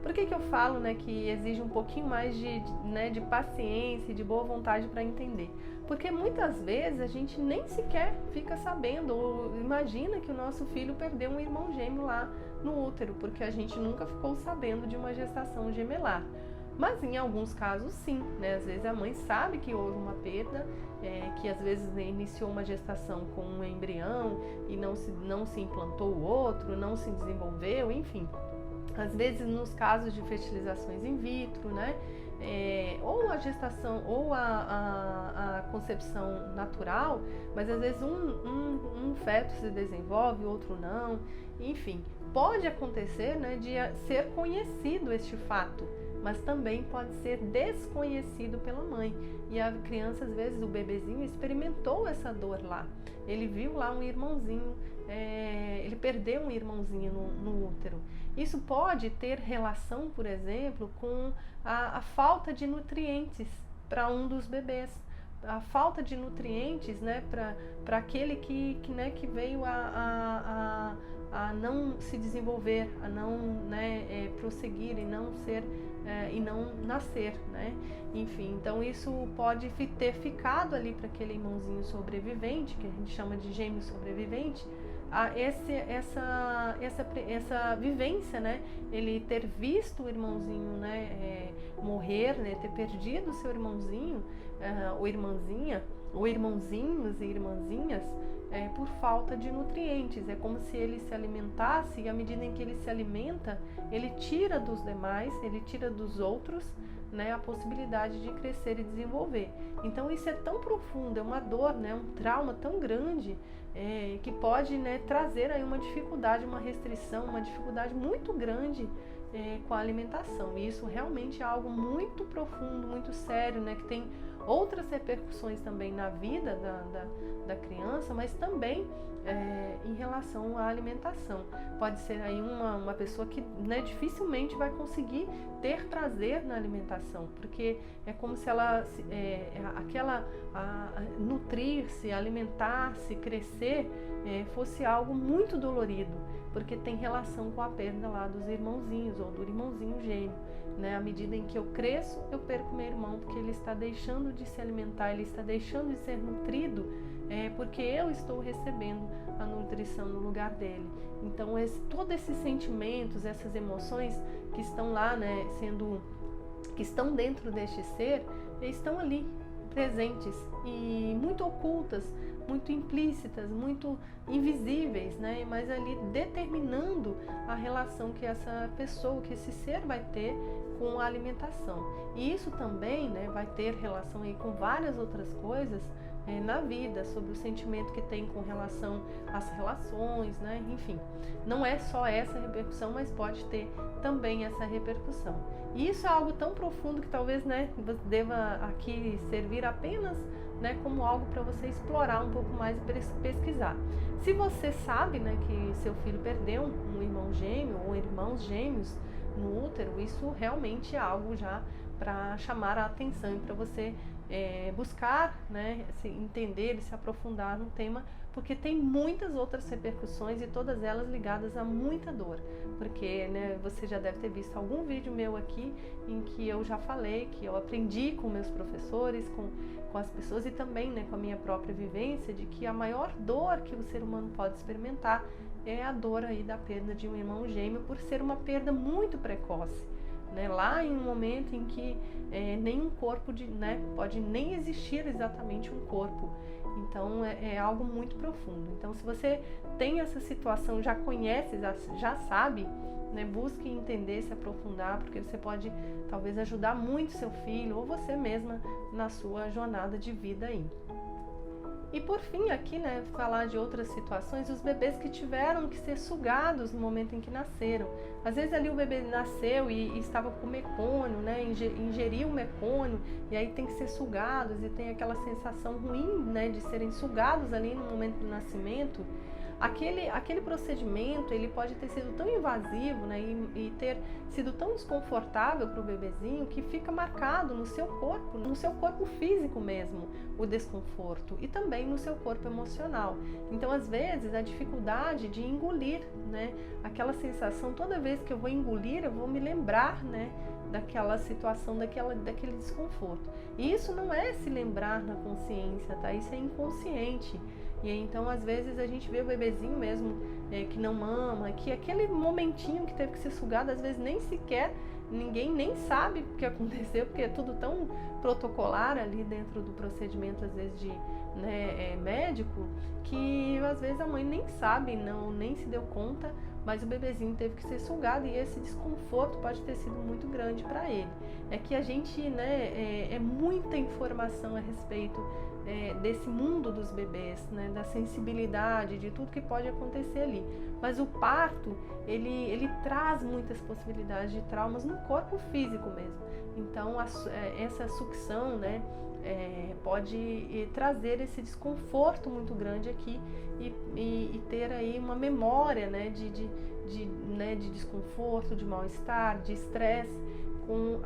Por que eu falo, né, que exige um pouquinho mais de paciência e de boa vontade para entender? Porque muitas vezes a gente nem sequer fica sabendo ou imagina que o nosso filho perdeu um irmão gêmeo lá no útero, porque a gente nunca ficou sabendo de uma gestação gemelar. Mas em alguns casos sim, né? Às vezes a mãe sabe que houve uma perda, que às vezes iniciou uma gestação com um embrião e não se implantou o outro, não se desenvolveu, enfim. Às vezes nos casos de fertilizações in vitro, né? Ou a gestação ou a concepção natural, mas às vezes um feto se desenvolve, o outro não, enfim. Pode acontecer, né, de ser conhecido este fato, mas também pode ser desconhecido pela mãe. E a criança, às vezes, o bebezinho experimentou essa dor lá. Ele viu lá um irmãozinho, ele perdeu um irmãozinho no útero. Isso pode ter relação, por exemplo, com a falta de nutrientes para um dos bebês. A falta de nutrientes, né, para aquele que veio a não se desenvolver, a não, né, prosseguir e não ser e não nascer, né? Enfim, então isso pode ter ficado ali para aquele irmãozinho sobrevivente, que a gente chama de gêmeo sobrevivente, essa vivência, né? Ele ter visto o irmãozinho, né, morrer, né, ter perdido o seu irmãozinho, ou irmãzinha, ou irmãozinhos e irmãzinhas, por falta de nutrientes. É como se ele se alimentasse e à medida em que ele se alimenta, ele tira dos demais, ele tira dos outros, né, a possibilidade de crescer e desenvolver. Então isso é tão profundo, é uma dor, né, um trauma tão grande, que pode, né, trazer aí uma dificuldade, uma restrição, uma dificuldade muito grande com a alimentação. E isso realmente é algo muito profundo, muito sério, né, que tem outras repercussões também na vida da criança, mas também em relação à alimentação. Pode ser aí uma pessoa que, né, dificilmente vai conseguir ter prazer na alimentação, porque é como se ela nutrir-se, alimentar-se, crescer fosse algo muito dolorido, porque tem relação com a perda lá dos irmãozinhos ou do irmãozinho gêmeo. Né? À medida em que eu cresço, eu perco meu irmão, porque ele está deixando de se alimentar, ele está deixando de ser nutrido, porque eu estou recebendo a nutrição no lugar dele. Então, todos esses sentimentos, essas emoções que estão lá, né, que estão dentro deste ser, estão ali, presentes e muito ocultas, muito implícitas, muito invisíveis, né? Mas ali determinando a relação que essa pessoa, que esse ser vai ter com a alimentação. E isso também, né, vai ter relação aí com várias outras coisas na vida, sobre o sentimento que tem com relação às relações, né? Enfim, não é só essa repercussão, mas pode ter também essa repercussão. E isso é algo tão profundo que talvez, né, deva aqui servir apenas, né, como algo para você explorar um pouco mais e pesquisar. Se você sabe, né, que seu filho perdeu um irmão gêmeo ou irmãos gêmeos no útero, isso realmente é algo já para chamar a atenção e para você buscar, né, se entender e se aprofundar no tema, porque tem muitas outras repercussões e todas elas ligadas a muita dor, porque, né, você já deve ter visto algum vídeo meu aqui em que eu já falei que eu aprendi com meus professores, com as pessoas e também, né, com a minha própria vivência, de que a maior dor que o ser humano pode experimentar é a dor aí da perda de um irmão gêmeo, por ser uma perda muito precoce, né, lá em um momento em que nenhum corpo, né, pode nem existir exatamente um corpo. Então é algo muito profundo. Então, se você tem essa situação, já conhece, já sabe, né, busque entender, se aprofundar, porque você pode talvez ajudar muito seu filho ou você mesma na sua jornada de vida aí. E por fim aqui, né, falar de outras situações, os bebês que tiveram que ser sugados no momento em que nasceram. Às vezes ali o bebê nasceu e estava com mecônio, né, ingeriu o mecônio e aí tem que ser sugados e tem aquela sensação ruim, né, de serem sugados ali no momento do nascimento. aquele procedimento ele pode ter sido tão invasivo, né, e ter sido tão desconfortável para o bebezinho que fica marcado no seu corpo físico mesmo, o desconforto, e também no seu corpo emocional. Então, às vezes, a dificuldade de engolir, né, aquela sensação, toda vez que eu vou engolir, eu vou me lembrar, né, daquela situação, daquele desconforto. E isso não é se lembrar na consciência, tá? Isso é inconsciente. E então, às vezes, a gente vê o bebezinho mesmo que não mama, que aquele momentinho que teve que ser sugado, às vezes nem sequer, ninguém nem sabe o que aconteceu, porque é tudo tão protocolar ali dentro do procedimento, às vezes, de médico, que às vezes a mãe nem sabe, nem se deu conta, mas o bebezinho teve que ser sugado e esse desconforto pode ter sido muito grande para ele. É que a gente, é muita informação a respeito desse mundo dos bebês, né, da sensibilidade, de tudo que pode acontecer ali. Mas o parto, ele traz muitas possibilidades de traumas no corpo físico mesmo. Então, essa sucção, né, pode trazer esse desconforto muito grande aqui e ter aí uma memória, né, de desconforto, de mal-estar, de estresse com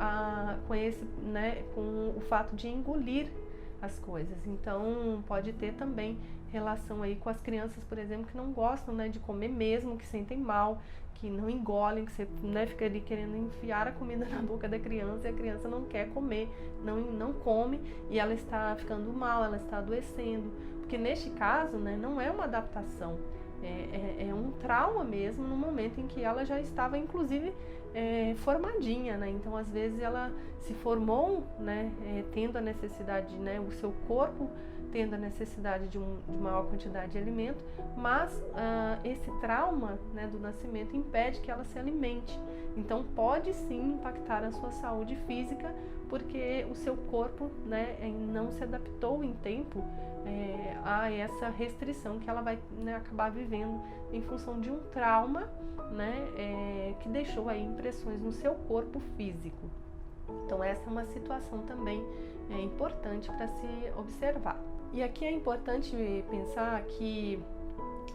o fato de engolir as coisas. Então, pode ter também relação aí com as crianças, por exemplo, que não gostam, né, de comer mesmo, que sentem mal, que não engolem, que você, né, fica ali querendo enfiar a comida na boca da criança e a criança não quer comer, não come e ela está ficando mal, ela está adoecendo. Porque neste caso, né, não é uma adaptação, é um trauma mesmo no momento em que ela já estava, inclusive, formadinha, né? Então, às vezes, ela se formou, né, tendo a necessidade, né, o seu corpo tendo a necessidade de maior quantidade de alimento, mas esse trauma, né, do nascimento impede que ela se alimente. Então, pode sim impactar a sua saúde física, porque o seu corpo, né, não se adaptou em tempo a essa restrição que ela vai, né, acabar vivendo em função de um trauma, né, que deixou aí impressões no seu corpo físico. Então, essa é uma situação também importante para se observar. E aqui é importante pensar que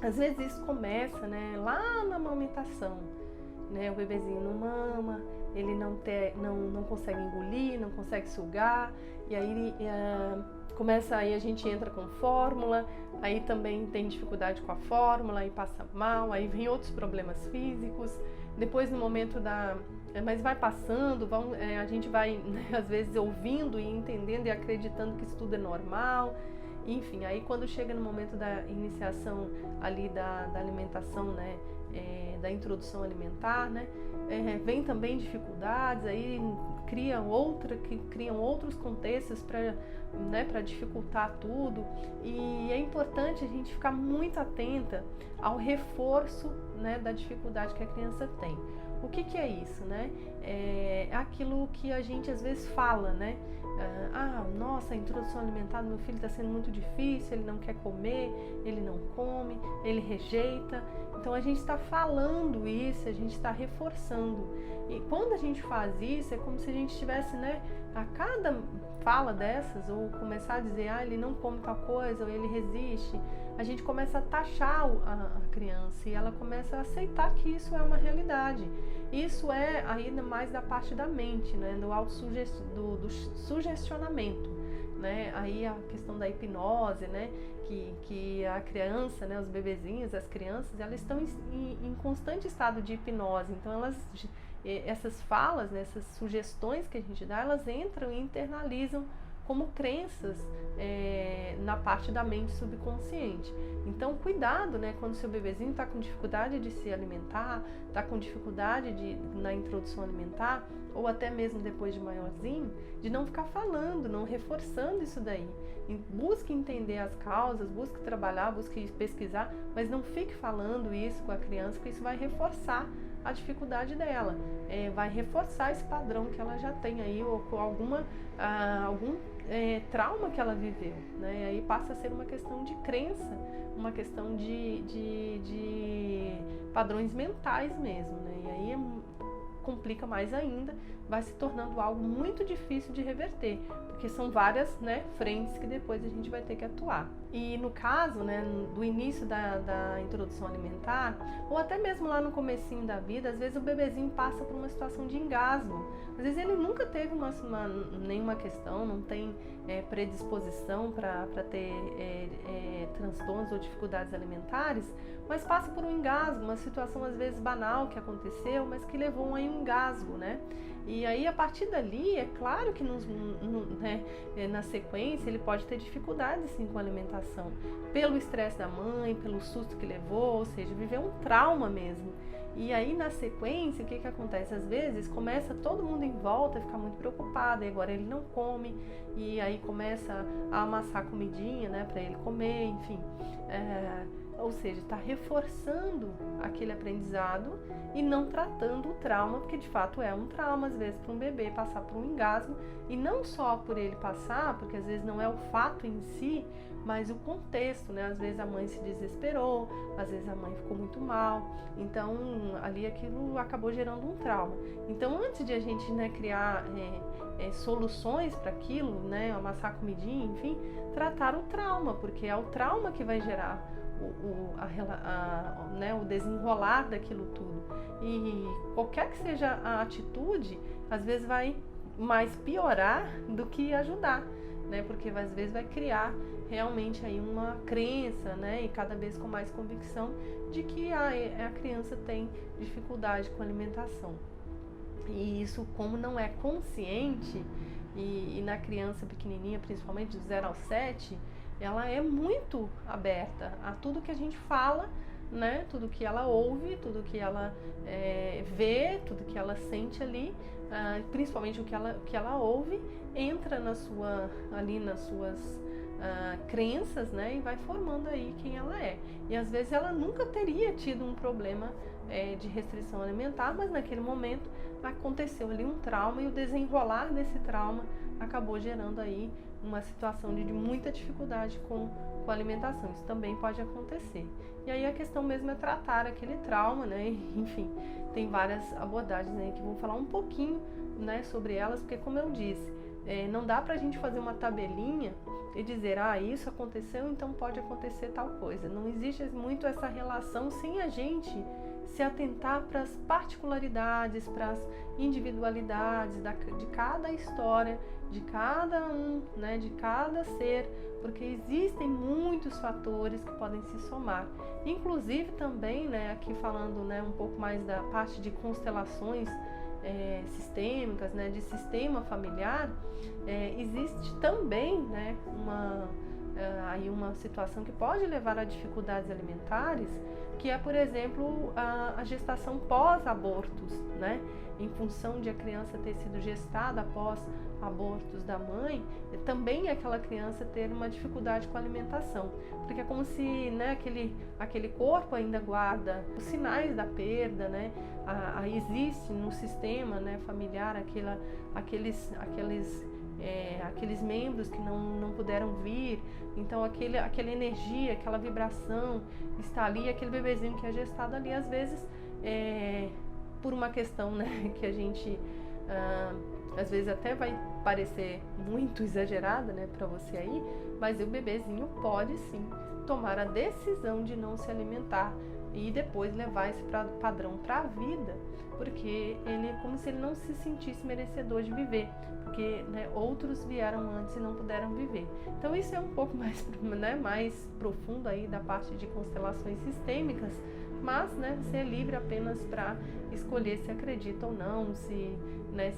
às vezes isso começa, né, lá na amamentação, né, o bebezinho não mama, ele não consegue engolir, não consegue sugar, e aí aí a gente entra com fórmula, aí também tem dificuldade com a fórmula, aí passa mal, aí vem outros problemas físicos, depois no momento mas vai passando, a gente vai, né, às vezes ouvindo e entendendo e acreditando que isso tudo é normal. Enfim, aí quando chega no momento da iniciação ali da alimentação, né, da introdução alimentar, né, vem também dificuldades, aí criam outros contextos para dificultar tudo. E é importante a gente ficar muito atenta ao reforço, né, da dificuldade que a criança tem. O que é isso, né? É aquilo que a gente às vezes fala, né? Nossa, a introdução alimentar do meu filho está sendo muito difícil, ele não quer comer, ele não come, ele rejeita. Então a gente está falando isso, a gente está reforçando. E quando a gente faz isso, é como se a gente tivesse, né, a cada fala dessas, ou começar a dizer, ele não come tal coisa, ou ele resiste, a gente começa a taxar a criança e ela começa a aceitar que isso é uma realidade. Isso é ainda mais da parte da mente, né, do sugestionamento, né? Aí a questão da hipnose, né, que a criança, né, os bebezinhos, as crianças, elas estão em constante estado de hipnose. Então essas falas, né, essas sugestões que a gente dá, elas entram e internalizam como crenças na parte da mente subconsciente. Então, cuidado, né, quando seu bebezinho está com dificuldade de se alimentar, está com dificuldade na introdução alimentar, ou até mesmo depois de maiorzinho, de não ficar falando, não reforçando isso daí. Busque entender as causas, busque trabalhar, busque pesquisar, mas não fique falando isso com a criança, porque isso vai reforçar a dificuldade dela, vai reforçar esse padrão que ela já tem aí, ou com algum trauma que ela viveu, né? E aí passa a ser uma questão de crença, uma questão de padrões mentais mesmo, né? E aí complica mais ainda, vai se tornando algo muito difícil de reverter, porque são várias, né, frentes que depois a gente vai ter que atuar. E no caso, né, do início da introdução alimentar, ou até mesmo lá no comecinho da vida, às vezes o bebezinho passa por uma situação de engasgo. Às vezes ele nunca teve nenhuma questão, não tem predisposição para ter transtornos ou dificuldades alimentares, mas passa por um engasgo, uma situação às vezes banal que aconteceu, mas que levou a um engasgo, né? E aí, a partir dali, é claro que na sequência ele pode ter dificuldades sim com a alimentação, pelo estresse da mãe, pelo susto que levou, ou seja, viveu um trauma mesmo. E aí, na sequência, o que acontece? Às vezes, começa todo mundo em volta a ficar muito preocupado, e agora ele não come, e aí começa a amassar comidinha, né, para ele comer, enfim. Ou seja, está reforçando aquele aprendizado e não tratando o trauma, porque de fato é um trauma, às vezes, para um bebê passar por um engasgo, e não só por ele passar, porque às vezes não é o fato em si, mas o contexto, né? Às vezes a mãe se desesperou, às vezes a mãe ficou muito mal, então ali aquilo acabou gerando um trauma. Então, antes de a gente, né, criar soluções para aquilo, né, amassar comidinha, enfim, tratar o trauma, porque é o trauma que vai gerar o desenrolar daquilo tudo. E qualquer que seja a atitude, às vezes vai mais piorar do que ajudar, né? Porque às vezes vai criar realmente aí uma crença, né? E cada vez com mais convicção de que a criança tem dificuldade com a alimentação. E isso, como não é consciente, e na criança pequenininha, principalmente de 0 aos 7, ela é muito aberta a tudo que a gente fala, né? Tudo que ela ouve, tudo que ela vê, tudo que ela sente ali, principalmente o que ela ouve, entra nas suas crenças, né? E vai formando aí quem ela é. E às vezes ela nunca teria tido um problema de restrição alimentar, mas naquele momento aconteceu ali um trauma, e o desenrolar desse trauma acabou gerando aí uma situação de muita dificuldade com a alimentação. Isso também pode acontecer. E aí a questão mesmo é tratar aquele trauma, né? Enfim, tem várias abordagens aí que vou falar um pouquinho, né, sobre elas, porque como eu disse, não dá pra gente fazer uma tabelinha e dizer, isso aconteceu, então pode acontecer tal coisa. Não existe muito essa relação sem a gente se atentar para as particularidades, para as individualidades de cada história, de cada um, né, de cada ser, porque existem muitos fatores que podem se somar. Inclusive também, né, aqui falando, né, um pouco mais da parte de constelações sistêmicas, né, de sistema familiar, existe também, né, uma situação que pode levar a dificuldades alimentares, que é, por exemplo, a gestação pós-abortos, né? Em função de a criança ter sido gestada após abortos da mãe, também aquela criança ter uma dificuldade com a alimentação, porque é como se, né, aquele corpo ainda guarda os sinais da perda, né? Existe no sistema, né, familiar aqueles membros que não puderam vir, então aquela energia, aquela vibração está ali, aquele bebezinho que é gestado ali, às vezes por uma questão, né, que a gente às vezes até vai parecer muito exagerada, né, para você aí, mas o bebezinho pode sim tomar a decisão de não se alimentar e depois levar esse padrão para a vida, porque ele é como se ele não se sentisse merecedor de viver, porque, né, outros vieram antes e não puderam viver. Então isso é um pouco mais, né, mais profundo aí da parte de constelações sistêmicas, mas, né, você é livre apenas para escolher se acredita ou não, se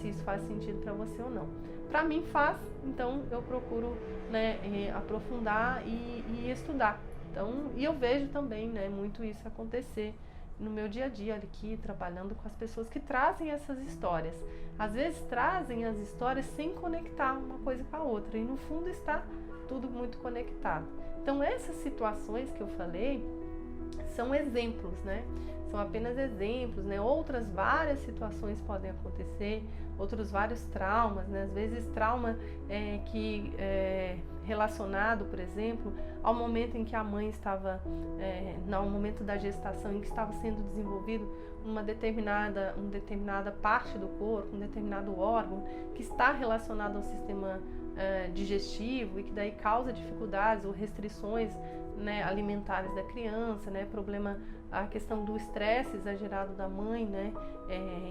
isso faz sentido para você ou não. Para mim faz, então eu procuro, né, aprofundar e estudar. Então, e eu vejo também, né, muito isso acontecer no meu dia a dia aqui, trabalhando com as pessoas que trazem essas histórias. Às vezes trazem as histórias sem conectar uma coisa com a outra, e no fundo está tudo muito conectado. Então, essas situações que eu falei são exemplos, né? São apenas exemplos, né? Outras várias situações podem acontecer, outros vários traumas, né? Às vezes trauma que relacionado, por exemplo, ao momento em que a mãe estava, no momento da gestação, em que estava sendo desenvolvido uma determinada parte do corpo, um determinado órgão que está relacionado ao sistema digestivo e que daí causa dificuldades ou restrições, né, alimentares da criança, né, a questão do estresse exagerado da mãe, né,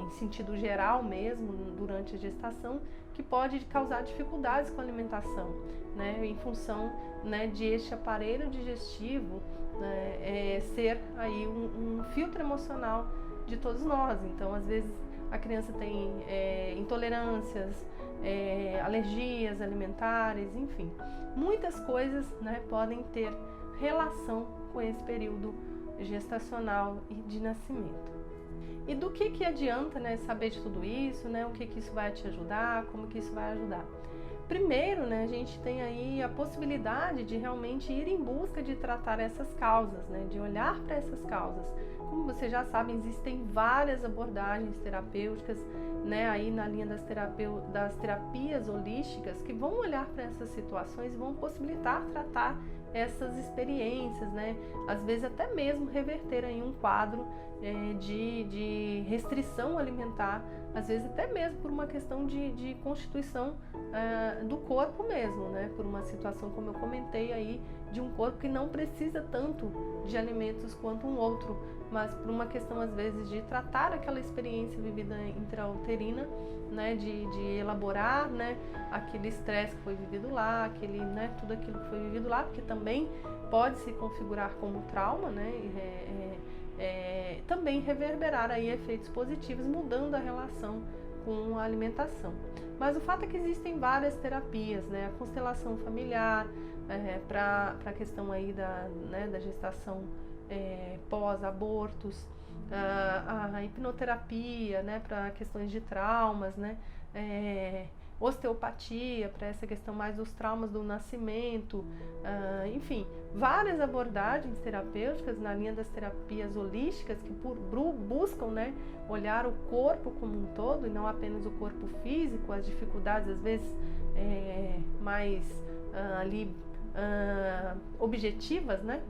em sentido geral mesmo, durante a gestação, que pode causar dificuldades com a alimentação, né, em função, né, de este aparelho digestivo, né, ser aí um filtro emocional de todos nós. Então, às vezes, a criança tem intolerâncias, alergias alimentares, enfim, muitas coisas, né, podem ter relação com esse período gestacional e de nascimento. E do que adianta, né, saber de tudo isso, né, o que isso vai te ajudar, como que isso vai ajudar? Primeiro, né, a gente tem aí a possibilidade de realmente ir em busca de tratar essas causas, né, de olhar para essas causas. Como vocês já sabem, existem várias abordagens terapêuticas, né, aí na linha das terapias holísticas, que vão olhar para essas situações e vão possibilitar tratar essas experiências, né, às vezes até mesmo reverter aí um quadro de restrição alimentar, às vezes até mesmo por uma questão de constituição do corpo mesmo, né, por uma situação, como eu comentei aí, de um corpo que não precisa tanto de alimentos quanto um outro, mas por uma questão às vezes de tratar aquela experiência vivida intrauterina, né, de elaborar, né, aquele estresse que foi vivido lá, né, tudo aquilo que foi vivido lá, porque também pode se configurar como trauma, né, também reverberar aí efeitos positivos, mudando a relação com a alimentação. Mas o fato é que existem várias terapias, né, a constelação familiar, para a questão aí da gestação pós-abortos, a hipnoterapia, né, para questões de traumas, né, osteopatia, para essa questão mais dos traumas do nascimento, enfim, várias abordagens terapêuticas na linha das terapias holísticas que buscam, né, olhar o corpo como um todo e não apenas o corpo físico, as dificuldades às vezes mais ali objetivas, né,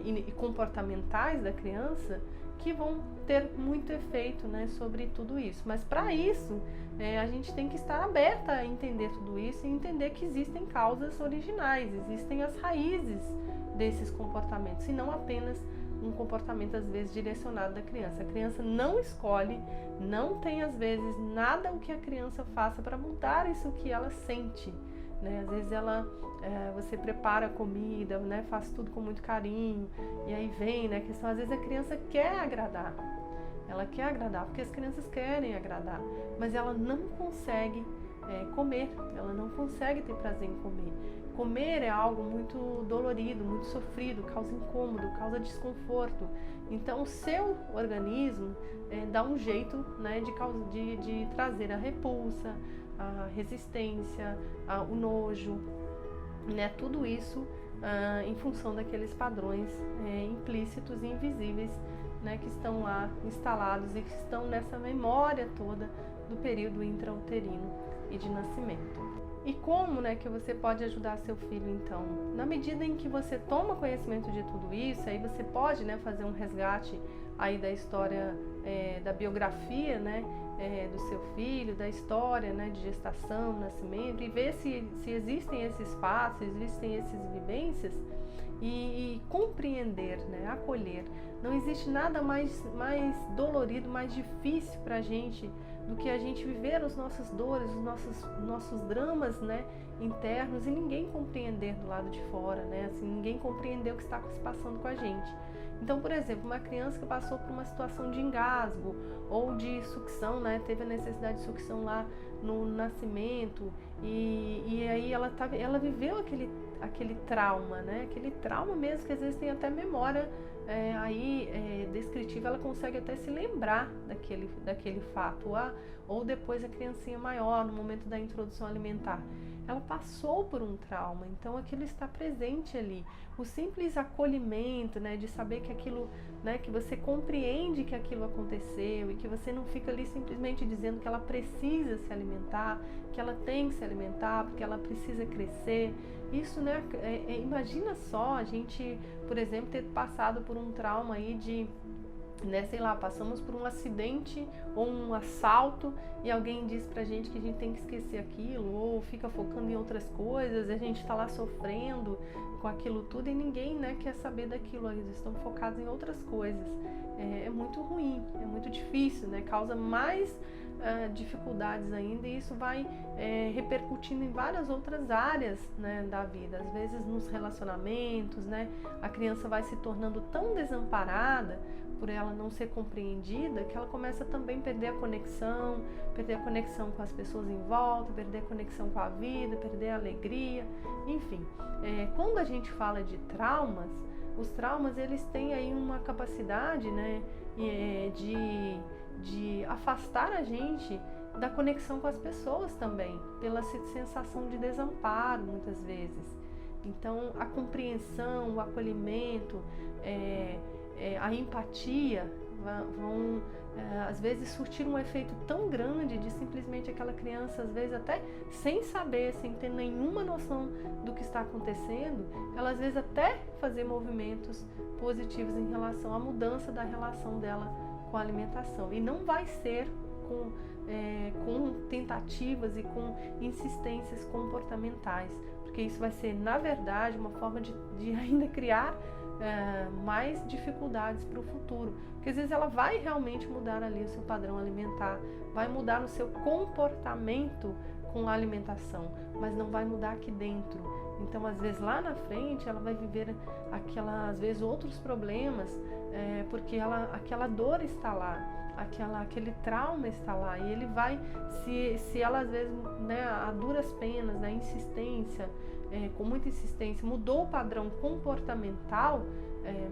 e comportamentais da criança, que vão ter muito efeito, né, sobre tudo isso. Mas para isso, a gente tem que estar aberta a entender tudo isso e entender que existem causas originais, existem as raízes desses comportamentos, e não apenas um comportamento às vezes direcionado da criança. A criança não escolhe, não tem às vezes nada o que a criança faça para mudar isso que ela sente, né? Às vezes você prepara a comida, né, faz tudo com muito carinho, e aí vem, né, a questão, às vezes a criança quer agradar, ela quer agradar, porque as crianças querem agradar, mas ela não consegue comer, ela não consegue ter prazer em comer. Comer é algo muito dolorido, muito sofrido, causa incômodo, causa desconforto. Então o seu organismo dá um jeito, né, de trazer a repulsa, a resistência, o nojo, né, tudo isso em função daqueles padrões implícitos e invisíveis, né, que estão lá instalados e que estão nessa memória toda do período intrauterino e de nascimento. E como, né, que você pode ajudar seu filho então? Na medida em que você toma conhecimento de tudo isso, aí você pode, né, fazer um resgate aí da história, da biografia, né, do seu filho, da história, né, de gestação, nascimento, e ver se existem esses fatos, existem essas vivências, e compreender, né, acolher. Não existe nada mais dolorido, mais difícil para a gente do que a gente viver as nossas dores, os nossos dramas, né, internos, e ninguém compreender do lado de fora, né, assim, ninguém compreender o que está se passando com a gente. Então, por exemplo, uma criança que passou por uma situação de engasgo ou de sucção, né, teve a necessidade de sucção lá no nascimento, e aí ela viveu aquele trauma, né, aquele trauma mesmo, que às vezes tem até memória descritiva, ela consegue até se lembrar daquele fato, ou depois a criancinha maior, no momento da introdução alimentar, ela passou por um trauma, então aquilo está presente ali. O simples acolhimento, né, de saber que aquilo, né, que você compreende que aquilo aconteceu e que você não fica ali simplesmente dizendo que ela precisa se alimentar, alimentar, que ela tem que se alimentar porque ela precisa crescer. Isso, né, imagina só a gente, por exemplo, ter passado por um trauma aí de, né, sei lá, passamos por um acidente ou um assalto e alguém diz pra gente que a gente tem que esquecer aquilo, ou fica focando em outras coisas, a gente tá lá sofrendo com aquilo tudo e ninguém, né, quer saber daquilo, eles estão focados em outras coisas. É muito ruim, é muito difícil, né, causa mais dificuldades ainda, e isso vai repercutindo em várias outras áreas, né, da vida. Às vezes nos relacionamentos, né, a criança vai se tornando tão desamparada por ela não ser compreendida, que ela começa também a perder a conexão com as pessoas em volta, perder a conexão com a vida, perder a alegria, enfim. Quando a gente fala de traumas, os traumas eles têm aí uma capacidade, né, de afastar a gente da conexão com as pessoas também, pela sensação de desamparo muitas vezes. Então a compreensão, o acolhimento, a empatia vão às vezes surtir um efeito tão grande de simplesmente aquela criança, às vezes até sem saber, sem ter nenhuma noção do que está acontecendo, ela às vezes até fazer movimentos positivos em relação à mudança da relação dela com a alimentação. E não vai ser com tentativas e com insistências comportamentais, porque isso vai ser, na verdade, uma forma de ainda criar mais dificuldades para o futuro, porque às vezes ela vai realmente mudar ali o seu padrão alimentar, vai mudar o seu comportamento com a alimentação, mas não vai mudar aqui dentro. Então às vezes lá na frente ela vai viver às vezes outros problemas, porque aquela dor está lá, aquele trauma está lá, e ele vai, se ela às vezes, né, a duras penas, na insistência, com muita insistência, mudou o padrão comportamental,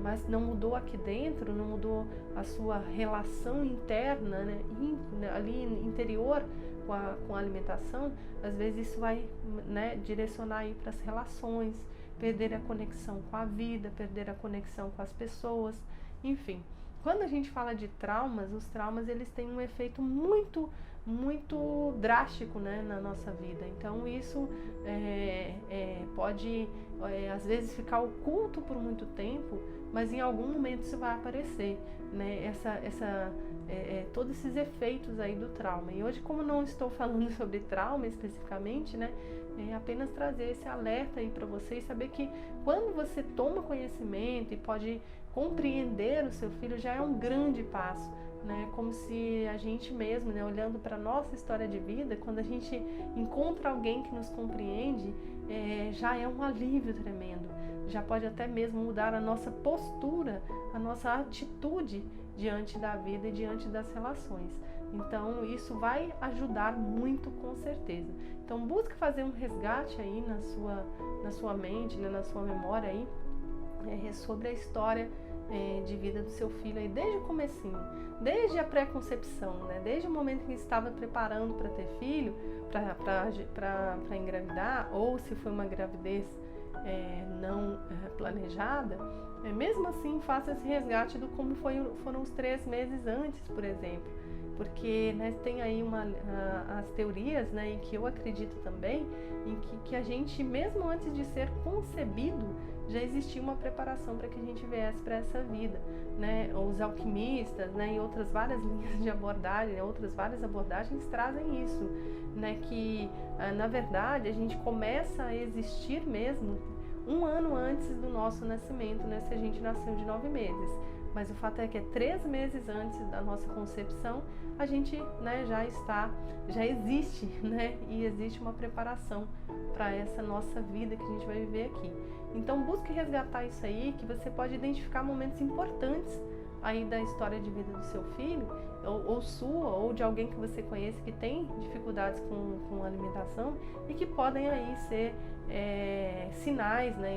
mas não mudou aqui dentro, não mudou a sua relação interna, né, ali interior com a alimentação, às vezes isso vai, né, direcionar aí para as relações, perder a conexão com a vida, perder a conexão com as pessoas, enfim. Quando a gente fala de traumas, os traumas eles têm um efeito muito drástico, né, na nossa vida. Então isso pode às vezes ficar oculto por muito tempo, mas em algum momento isso vai aparecer, né, todos esses efeitos aí do trauma. E hoje, como não estou falando sobre trauma especificamente, né, apenas trazer esse alerta aí para você e saber que quando você toma conhecimento e pode compreender o seu filho, já é um grande passo, né? Como se a gente mesmo, né, olhando para a nossa história de vida, quando a gente encontra alguém que nos compreende, já é um alívio tremendo. Já pode até mesmo mudar a nossa postura, a nossa atitude diante da vida e diante das relações. Então isso vai ajudar muito, com certeza. Então busque fazer um resgate aí na sua mente, né, na sua memória aí, sobre a história de vida do seu filho aí, desde o comecinho, desde a pré-concepção, né? Desde o momento que estava preparando para ter filho, para engravidar, ou se foi uma gravidez não planejada, mesmo assim faça esse resgate do como foram os 3 meses antes, por exemplo, porque, né, tem aí as teorias, né, em que eu acredito também, em que a gente, mesmo antes de ser concebido, já existia uma preparação para que a gente viesse para essa vida, né? Os alquimistas, né, e outras várias linhas de abordagem, outras várias abordagens trazem isso, né, que na verdade a gente começa a existir mesmo 1 ano antes do nosso nascimento, né, se a gente nasceu de 9 meses. Mas o fato é que 3 meses antes da nossa concepção, a gente, né, já existe, né, e existe uma preparação para essa nossa vida que a gente vai viver aqui. Então busque resgatar isso aí, que você pode identificar momentos importantes aí da história de vida do seu filho, ou sua, ou de alguém que você conhece que tem dificuldades com alimentação e que podem aí ser sinais, né,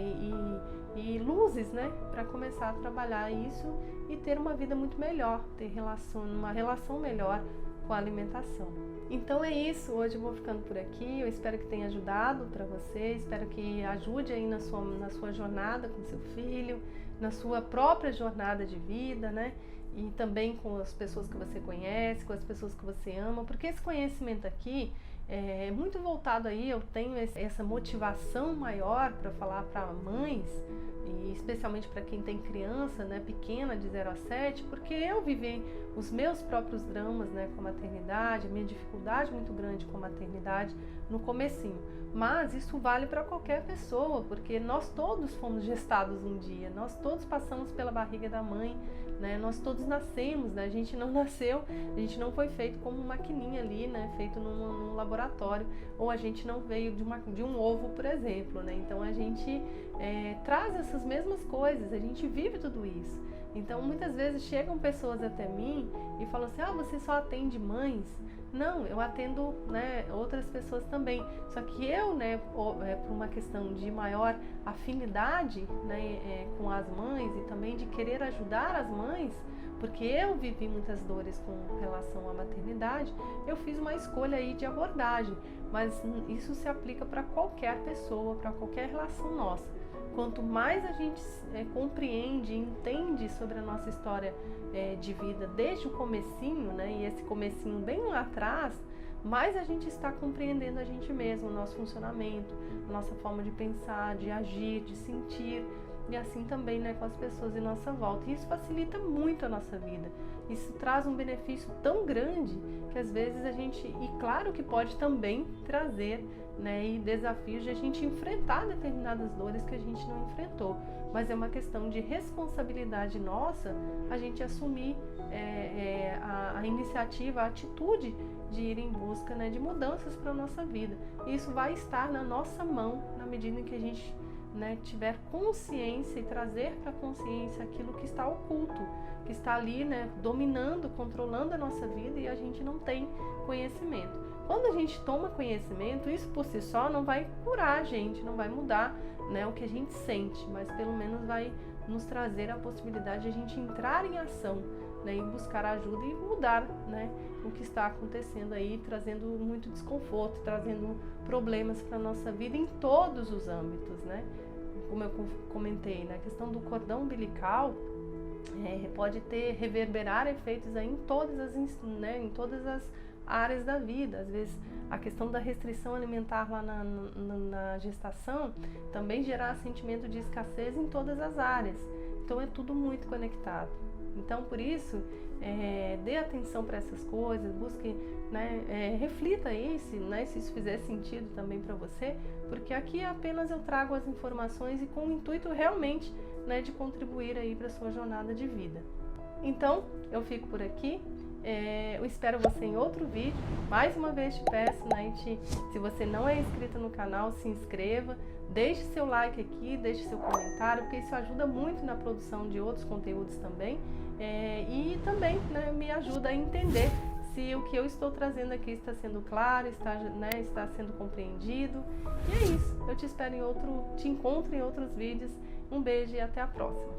e luzes, né, para começar a trabalhar isso e ter uma vida muito melhor, ter uma relação melhor com a alimentação. Então é isso, hoje eu vou ficando por aqui, eu espero que tenha ajudado para você, espero que ajude aí na sua jornada com seu filho, na sua própria jornada de vida, né, e também com as pessoas que você conhece, com as pessoas que você ama, porque esse conhecimento aqui, é muito voltado aí, eu tenho essa motivação maior para falar para mães, e especialmente para quem tem criança, né, pequena de 0 a 7, porque eu vivi os meus próprios dramas, né, com a maternidade, a minha dificuldade muito grande com a maternidade no comecinho. Mas isso vale para qualquer pessoa, porque nós todos fomos gestados um dia, nós todos passamos pela barriga da mãe, né? Nós todos nascemos, né? A gente não nasceu, a gente não foi feito como uma maquininha ali, né? Feito num laboratório, ou a gente não veio de um ovo, por exemplo, né? Então a gente traz essas mesmas coisas, a gente vive tudo isso. Então muitas vezes chegam pessoas até mim e falam assim: você só atende mães? Não, eu atendo, né, outras pessoas também. Só que eu, né, por uma questão de maior afinidade, né, com as mães e também de querer ajudar as mães, porque eu vivi muitas dores com relação à maternidade, eu fiz uma escolha aí de abordagem. Mas isso se aplica para qualquer pessoa, para qualquer relação nossa. Quanto mais a gente compreende e entende sobre a nossa história de vida desde o comecinho, né, e esse comecinho bem lá atrás, mais a gente está compreendendo a gente mesmo, o nosso funcionamento, a nossa forma de pensar, de agir, de sentir, e assim também, né, com as pessoas em nossa volta. E isso facilita muito a nossa vida. Isso traz um benefício tão grande que às vezes a gente, e claro que pode também trazer, né, e desafios de a gente enfrentar determinadas dores que a gente não enfrentou, mas é uma questão de responsabilidade nossa a gente assumir a iniciativa, a atitude de ir em busca, né, de mudanças para a nossa vida. E isso vai estar na nossa mão na medida em que a gente, né, tiver consciência e trazer para a consciência aquilo que está oculto, que está ali, né, dominando, controlando a nossa vida, e a gente não tem conhecimento. Quando a gente toma conhecimento, isso por si só não vai curar a gente, não vai mudar, né, o que a gente sente, mas pelo menos vai nos trazer a possibilidade de a gente entrar em ação, né, e buscar ajuda e mudar, né, o que está acontecendo aí, trazendo muito desconforto, trazendo problemas para a nossa vida em todos os âmbitos, né? Como eu comentei, na questão do cordão umbilical, pode reverberar efeitos aí em todas as áreas da vida. Às vezes a questão da restrição alimentar lá na gestação também gerar sentimento de escassez em todas as áreas. Então é tudo muito conectado. Então por isso, dê atenção para essas coisas, busque, né, reflita isso, né, se isso fizer sentido também para você, porque aqui apenas eu trago as informações e com o intuito realmente, né, de contribuir aí para a sua jornada de vida. Então eu fico por aqui. Eu espero você em outro vídeo. Mais uma vez te peço, né, se você não é inscrito no canal, se inscreva, deixe seu like aqui, deixe seu comentário, porque isso ajuda muito na produção de outros conteúdos também, e também, né, me ajuda a entender se o que eu estou trazendo aqui está sendo claro, está sendo compreendido. E é isso, eu te encontro em outros vídeos. Um beijo e até a próxima.